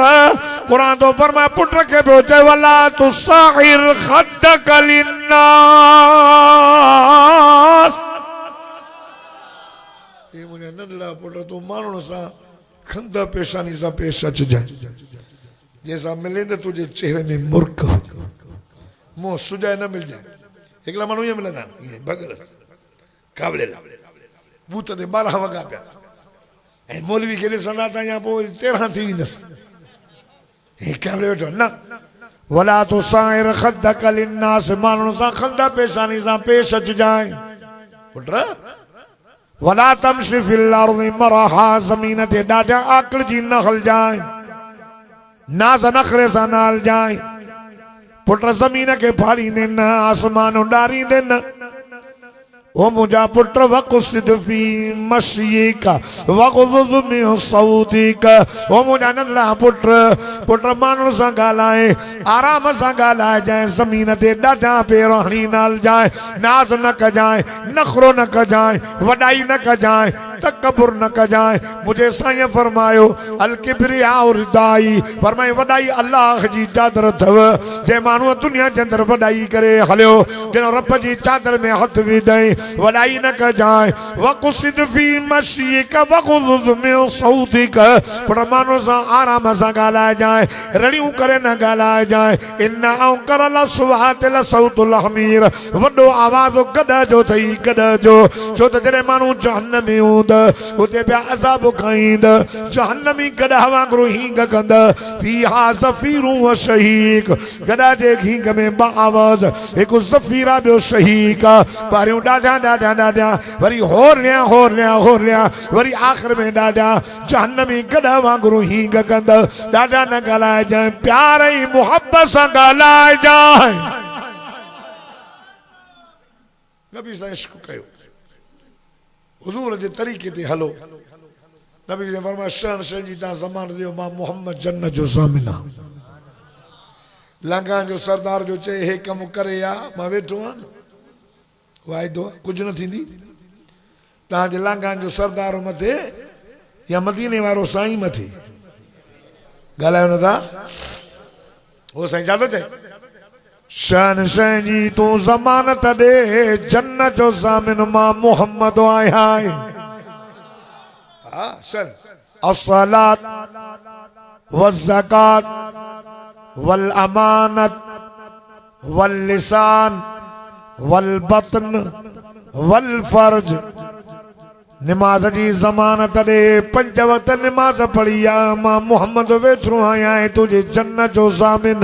कुरान तो फरमाए पुट खे पियो चए वला तुसाहिर खद्दक लिन्नास नंढड़ा पुट तू माण्हुनि सां खंद पेशानी सां पेश अचिजांइ जंहिंसां मिले त तुंहिंजे चेहरे में मुर्क मुंहुं सुजाए न मिलजाए हिकिड़ा माण्हू ईअं मिलंदा आहिनि ईअं बगर कावड़े बूथ ते 12 वॻा पिया ऐं मौलवी खे ॾिसंदा त अञा पोइ 13 थी वेंदसि हे कावड़े वेठो न वला तो साइर खदक लिन्नास माण्हुनि सां खंद पेशानी सां पेश अचिजांइ पुट वला तमशी फिल अर्ज़ि मरहा ज़मीन ते ॾाढा आकड़ जी न हलजांइ नाज़ नखरे सां न हलजांइ पुट ज़मीन खे फाड़ींदे न आसमान उॾारींदे न ओ मुझा पुट वक़ुसिद फी मशीक वग़ुज़ मिन सौतिक ओ मुझा नंढड़ा पुट माण्हुनि सां ॻाल्हाए आराम सां ॻाल्हाए जाए ज़मीन ते ॾाढा पेर हणी न हलजाए नाज़ न कजाए नखरो न कजाए वॾाई न कजाए तकबुर न कजाए मुझे साईं फरमायो अल किब्रिया रिदाई फरमाए वॾाई अल्लाह जी चादर अथव जे माण्हू दुनिया जे अंदरि वॾाई करे हलियो जनो रब जी चादर में हथ विधई वॾाई न कजाए वक़ुसिद फी मशीक वग़ुज़ मिन सौतिक पर माण्हू सां आराम सां ॻाल्हाए जाए रड़ियूं करे न ॻाल्हाए जाए इन अंकर लसवात लसौतुल हमीर वॾो आवाज़ गॾ जो अथई गॾ जो छो त जॾहिं माण्हू जहन्नम में हूंदा उते पिया अज़ाब खाईंदा जहन्नमी गॾ वांगुरु हींग कंदा फीहा ज़फ़ीरु व शहीक गॾ जे हींग में ॿ आवाज़ हिकु ज़फ़ीरा ॿियो शहीक पहिरियों ॾाढा ॾाढा ॾाढा वरी होरलिया वरी आख़िर में ॾाढा जहन्नमी गॾ वांगुरु हींग कंदा ॾाढा न ॻाल्हाए जाए प्यार ऐं मुहबत सां ॻाल्हाए जाए नबी सां इश्क कयो हुजूर जे तरीक़े ते हलो नबी ने फरमाया शहन शह जी तव्हां ज़मान ॾियो मां मोहम्मद जन्नत जो ज़ामिन आहियां लंगा जो सरदार जो चए हे कमु करे या मां वेठो आहियां न वाइदो कुझु न थींदी तव्हांजे लांघान जो सरदार मथे या मदीने वारो साईं मथे ॻाल्हायो न था उहो साईं छा थो चए शान शह जी तूं ज़मानत ॾे जन्नत जो ज़ामिन मां मोहम्मद आहियां हा शन अस्सलात व ज़कात वल अमानत वल लिसान वल बतन वल फर्ज नमाज जी ज़मानत ॾे 5 वक़्त नमाज पढ़ी आ मां मोहम्मद वेठो आहियां तुझे जन्नत जो ज़ामिन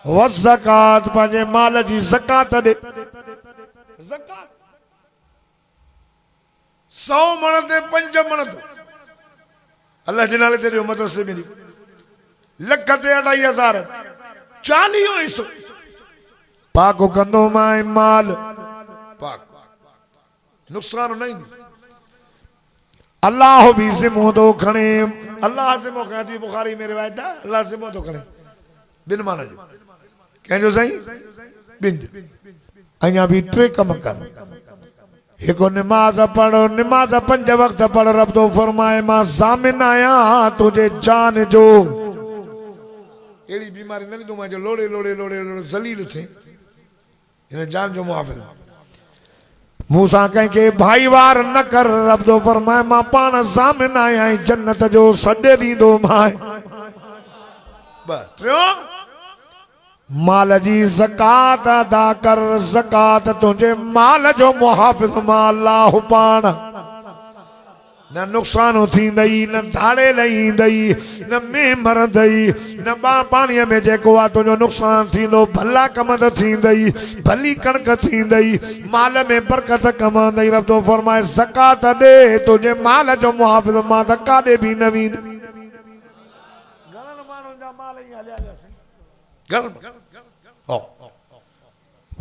व ज़कात पंहिंजे माल जी ज़कात ॾे ज़कात 100 मण ते 5 मण अल्लाह जे नाले ते ॾियो मदरसे में लख ते 2.5 40 हिसो पाक कंदो मां माल पाक नुकसान नहीं अल्लाह भी जिम्मो तो खणे अल्लाह जिम्मो खणे बुखारी में रिवायत है अल्लाह जिम्मो तो खणे बिन मान जो कंहिंजो साईं बिन अञा भी 3 कम कर एक नमाज पढ़ो नमाज 5 वक्त पढ़ रब तो फरमाए मां ज़ामिन आया तुझे जान जो एड़ी बीमारी न ॾिनो जो लोड़े लोड़े लोड़े लोड़े ज़लील थे इन जान जो मुहाफ़िज़ मूसा कंहिंखे भाईवार न कर रब जो फरमाए मां पाण ज़ामिन आया जन्नत जो सॾे ॾींदो मां माल जी ज़कात अदा कर ज़कात तुझे माल जो मुहाफ़िज़ मां अल्लाह पाण न नुकसान थींदई न धाड़े लहींदई न में मरंदई न पाणीअ में जेको आहे तुंहिंजो नुकसान थींदो भला कम त थींदई भली कणक थींदई माल में बरकत कमांदई रब तो फरमाए ज़कात ॾे तुंहिंजे माल जो मुहाफ़िज़ मां त काॾे बि न वेंदुमि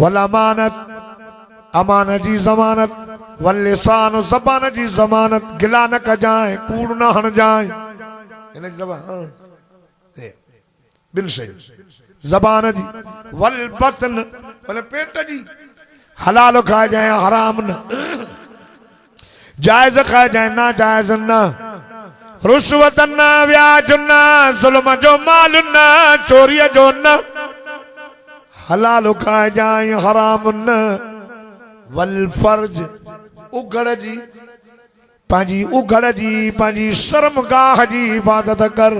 वल अमानत अमानत जी ज़मानत वल लिसान ज़बान जी ज़मानत गिला न कजाए कूड़ न हण जाए इन ज़बान बिन शइ ज़बान जी वल बतन वल पेट जी हलाल खाए जाए हराम न जायज़ खाए जाए ना जायज़ न रुश्वत न व्याज न ज़ुल्म जो माल न चोरी जो न हलाल खाए जाए हराम न वल फर्ज उघड़ जी पांजी उघड़ जी पांजी शर्मगाह जी इबादत कर,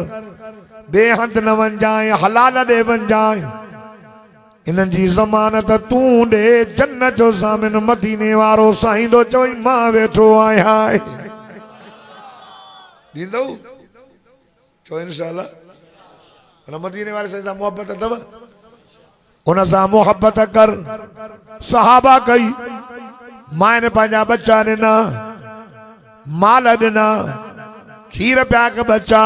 बेहद न वन जाए, हलाल दे वन जाए। इन्हनि जी ज़मानत तूं दे, जन्नत जो ज़ामिन मदीने वारो साईं दो चवई मां वेठो आहियां। ॾींदो चो इंशाअल्लाह। उन मदीने वारे साईं सां मोहब्बत अथव, उन सां मोहब्बत कर। सहाबा कई, मां ने पंहिंजा बच्चा ॾिना, माल ॾिना, खीर पिया के बच्चा,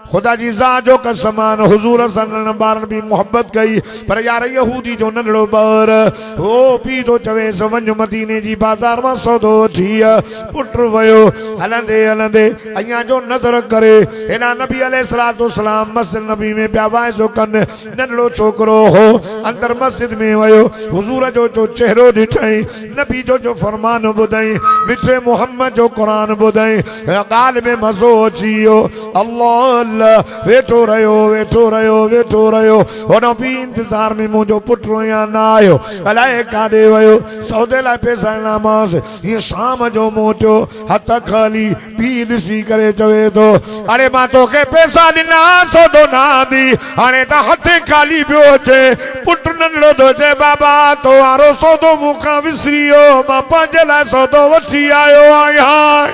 खुदा जी ज़ात जो कसमान हुजूर सल्लल्लाहु अलैहि भी मोहब्बत कई। पर यार यहूदी जो नंढड़ो ॿार हो पी तो चवे वञ मदीने जी बाज़ार मां सौदो वठी। पुट वयो हलंदे हलंदे अयां जो नज़र करे हेॾा नबी अलैहिस्सलातु वस्सलाम मस्जिद नबी में पिया वाइज़ो कनि। नंढड़ो छोकिरो हो अंदर मस्जिद में वयो, हुजूर जो चेहरो ॾिठई, नबी जो फरमान ॿुधई, मिठे मोहम्मद जो क़ुरान ॿुधई, ॻाल्हि में मज़ो अची वियो। अल्लाह वेठो रहियो वेठो रहियो वेठो रहियो। हुन बि इंतज़ार में मुंहिंजो पुटु अञा न आयो, अलाए काॾे वियो। सौदे लाइ पैसा ॾिनामांसि, हीअं शाम जो मोटियो हथ खाली, पी ॾिसी करे चवे थो अरे मां तोखे पैसा ॾिना सौदो न आंदी, हाणे त हथ खाली पियो अचे। पुटु नंढड़ो थो चए बाबा तो वारो सौदो मूंखां विसरी वियो, मां पंहिंजे लाइ सौदो वठी आयो आहियां।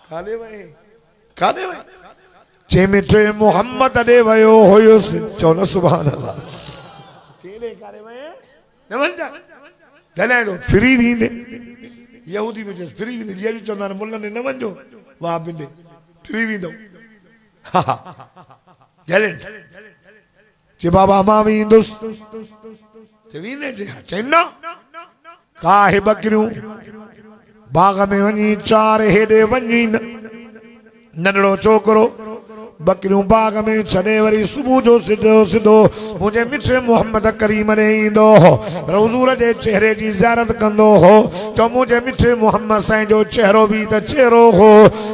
काॾे वई काॾे वई? जे मिठे मोहम्मद ॾे वियो हुयुसि। चओ न सुभान अल्लाह। जॾहिं फ्री वेंदे यहूदी में चयसि फ्री वेंदे, जीअं बि चवंदा आहिनि मुल्हनि न वञो, वाह बिंदे फ्री वेंदो। जॾहिं चे बाबा मां वेंदुसि, वेंदे चई न काहे बकरियूं बाग में वञी चार, हेॾे वञी न। नंढड़ो छोकिरो बकरियूं बाग में छॾे वरी सुबुह जो सिधो सिधो मुंहिंजे मिठे मोहम्मद करीम ॾे ईंदो हो, हुज़ूर जे चेहरे जी ज़ियारत कंदो हो। चओ मुंहिंजे मिठे मोहम्मद साईं जो चेहरो बि त चेहरो हो।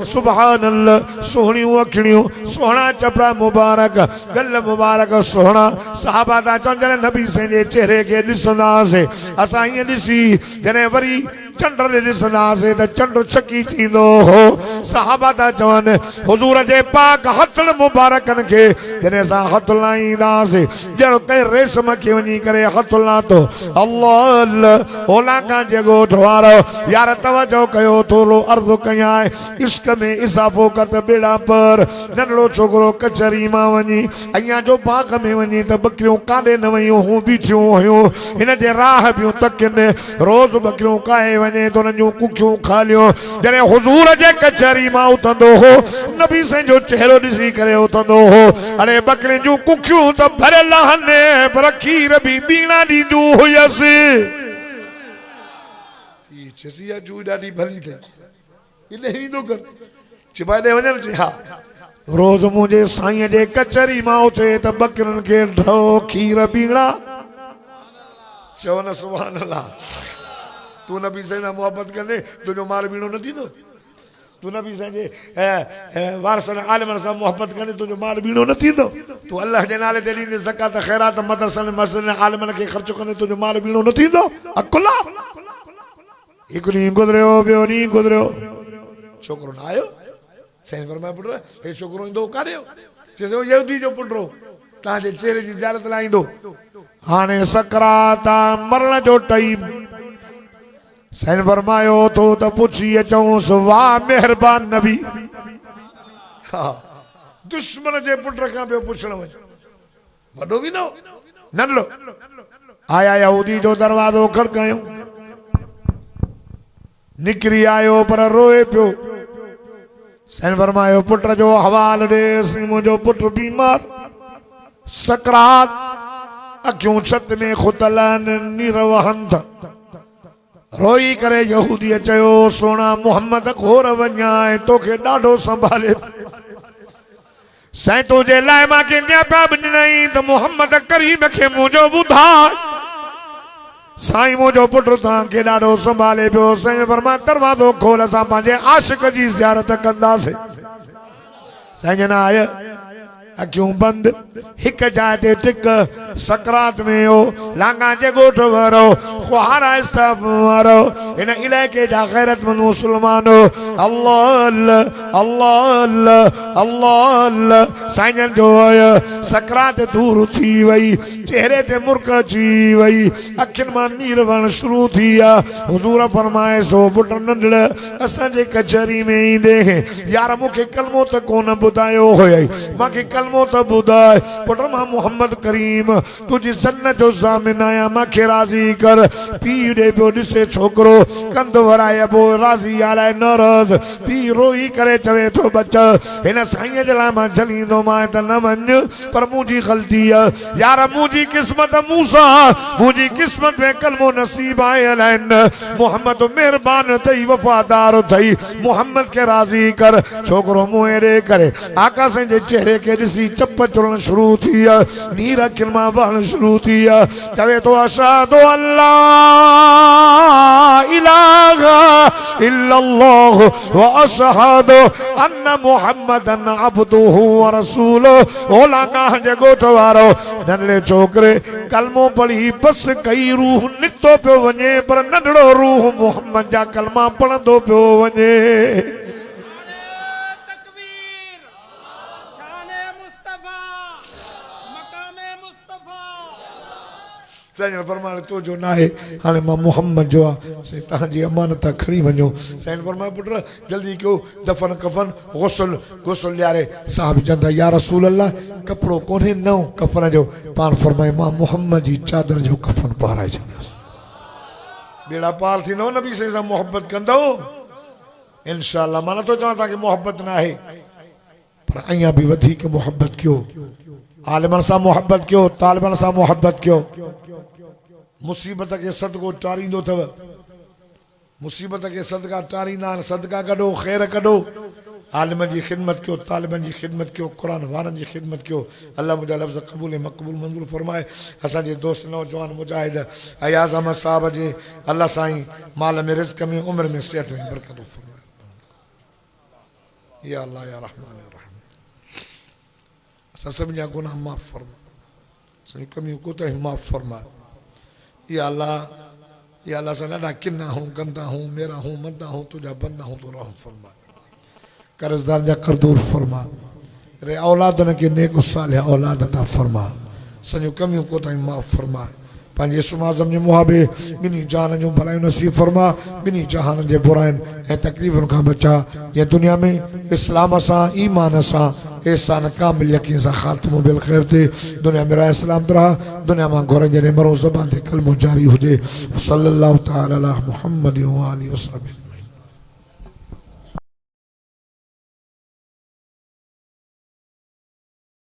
सुभान अल्लाह। सुहिणियूं अखिणियूं, सुहिणा चपड़ा मुबारक, गल मुबारक सुहिणा। साहबा था चवनि जॾहिं नबी साईं जे चेहरे खे ॾिसंदासीं असां ईअं ॾिसी, जॾहिं वरी चंड ॾे ॾिसंदासीं त चंड छकी थींदो हो। साहबा था चवनि हुज़ूर जे पाक हथनि मुबारकनि खे जॾहिं असां हथ लाहींदासीं ॼण कंहिं रेशम खे वञी करे हथ लाथो। अल्लाह अल्लाह। ओला खां जेको ठवारो यार तवजो कयो, थोरो अर्ज़ु कयां इश्क में इज़ाफ़ो कर त बेड़ा पर। नंढड़ो छोकिरो कचहरी मां वञी अयां जो बाग में वञी त बकरियूं काॾे न वयूं, हूं बीठियूं हुयूं। हिन जे राह पियूं तकनि, रोज़ बकरियूं काहे वञे त हुननि जूं कुखियूं खालियूं। जॾहिं हुज़ूर जे कचहरी मां उथंदो हो, नबी साईं जो चेहरो ॾिसी करे उथंदो हो। अरे बकरियुनि जूं कुखियूं त भरियल आहिनि, पर खीर बि बीणा ॾींदियूं हुयसि। ॾाढी भली अथई कर चिपाए ॾे वञनि चे। हा रोज़ मुंहिंजे साईं जे कचहरी मां उथे त बकरियुनि खे ढो खीर बीणा। चओ न सुभान अल्लाह। तू नबी साईं सां मोहब्बत कंदे तुंहिंजो माल बीणो न थींदो? तू नबी साईं जे वारसनि आलिमनि सां मोहब्बत कंदे तुंहिंजो माल बीणो न थींदो? तू अल्लाह जे नाले ते ॾींदे ज़कात ख़ैरात मदरसनि मस्जिदनि आलिमनि खे ख़र्च कंदे तुंहिंजो माल बीणो न थींदो? अकुला। हिकु ॾींहुं गुज़रियो, ॿियो ॾींहुं गुज़रियो, छोकिरो न आयो। साईं फरमाया पुट हे छोकिरो ईंदो काॾे? चएसि यहूदी जो पुट तव्हांजे चेहरे जी ज़ियारत लाइ ईंदो। हाणे सकरात मरण जो टाइम। साईं फरमायो तो त पुछी अचऊंसि वाह मेहरबान नबी। हा दुश्मन जे पुट खां पियो पुछण वञ, वॾो बि न नंढड़ो। आया यहूदी जो दरवाज़ो खड़कायूं, निकिरी आयो पर रोए पियो। साईं फरमायो पुट जो हवाल ॾेसि, मुंहिंजो पुट बीमार, सकरात, अखियूं छत में खुतल आहिनि, नीर वहनि था। रोई करे यहूदीअ चयो सोना मोहम्मद खोर वञा ऐं तोखे ॾाढो संभाले। साईं तुंहिंजे लाइ मां के न्यापा बि ॾिनई त मोहम्मद करीम खे मुंहिंजो ॿुधाए। साईं मुंहिंजो पुटु तव्हांखे ॾाढो संभाले पियो। साईं फरमाया दरवाज़ो खोल, असां पंहिंजे आशिक़ जी ज़ियारत कंदासीं। साईं जन आया अखियूं बंद हिक जाए ते टिक सकरात में हो लांगा जे गोठ वारो खुहारा इस्ताफ वारो इन इलाके जा गैरतमंद मुसलमानो अल्लाह अल्लाह अल्लाह अल्लाह साईं जो सकरात दूर थी वई चेहरे ते मुर्क अची वई अखियुनि मां नीर वहण शुरू थी आ हुजूर फरमाए सो पुट नंढड़ असांजे कचहरी में ईंदे यार मूंखे कलमो त कोन ॿुधायो हुयई मूंखे कलमो त ॿुधाए पुट मां मोहम्मद करीम तुंहिंजी सन्नत जो ज़ामिन आहियां मूंखे राज़ी कर पीउ ॾे पियो ॾिसे छोकिरो कंध वराए पोइ राज़ी आलाए नाराज़ पीउ रोई करे चवे थो बच्चा हिन साईंअ जे लाइ मां झलींदो मां त न वञ पर मुंहिंजी ग़लती आहे यार मुंहिंजी क़िस्मत मूसा मुंहिंजी क़िस्मत में कलमो नसीब आयल आहिनि मोहम्मद मेहरबान अथई वफ़ादार अथई मोहम्मद के राज़ी कर छोकरो मुंह ॾे करे आका साईं जे चेहरे के ॾिसी चप चुरण शुरू थी नीर अखियुनि मां वहण शुरू थी चवे तो अशहदु अल्ला इलाहा इल्लल्लाह व अशहदु अन्न मुहम्मदन अब्दुहु व रसूलुहु ओ लांगाह जे गोठ वारो नंढड़े छोकरे कलमो पढ़ी बस कई रूह निकतो पियो वञे पर नंढड़ो रूह मोहम्मद जा कलमा पढ़ंदो पियो वञे साईं फरमाए तो जो ना है हाणे मां मोहम्मद जो आहे साईं तव्हांजी अमानत खणी वञो साईं फरमाए पुट जल्दी कयो दफन कफन गुस्ल गुस्ल ॾियारे साहब चंदा या रसूल अल्लाह कपिड़ो कोन्हे नओं कफन जो पाण फरमाए मां मोहम्मद जी चादर जो कफन पाराए छॾियोसि बेड़ा पार थींदो नबी साईं सां मोहब्बत कंदो इंशाअल्लाह मां नथो चवां तव्हांखे मोहब्बत न आहे पर अञा बि वधीक मोहब्बत कयो आलिमनि सां मोहब्बत कयो तालिबनि सां मोहब्बत कयो मुसीबत के सदको टारींदो अथव मुसीबत के सदका टारींदा आहिनि सदका कढो ख़ैर कढो आलिमनि जी ख़िदमत कयो तालिबनि जी ख़िदमत कयो क़ुरान वारनि जी ख़िदमत कयो अल्लाह मुंहिंजा लफ़्ज़ क़बूल मक़बूल मंज़ूर फरमाए असांजे दोस्त नौजवान मुजाहिद अयाज़ अहमद साहब जे अल्लाह साईं माल में रिज़्क़ में उम्र में सेहत में बरकत फरमाए या अल्लाह या रहमान या रहीम असां सभिनी जा गुनाह माफ़ फरमा असांजी कमियूं कोताहियूं माफ़ फरमा या अल्लाह से ॾाढा किन्ना हूँ गंदा हूँ मेरा हूँ मंदा हूँ तुझा बंदा हूँ तो रहम फरमा कर्जदार जा करदूर फरमा रे औलादन के नेक सालिह औलाद अता फरमा सॼियूं कमियूं कोताहियूं माफ़ फरमा पंहिंजे इस्म आज़म जे मुहाबे ॿिन्ही जहान जूं भलायूं नसीब फरमा ॿिन्ही जहान जे बुराइनि ऐं तकलीफ़ुनि खां बचा ये दुनिया में इस्लाम सां ईमान सां एहसान कामिल यकीन सां ख़ात्मो बिल ख़ैर थे दुनिया में रहा इस्लाम तरह दुनिया मां घोरनि जॾहिं मरो ज़बान ते कलमो जारी हुजे सल्लल्लाहु तआला अला मुहम्मद व आलिहि वसहबिहि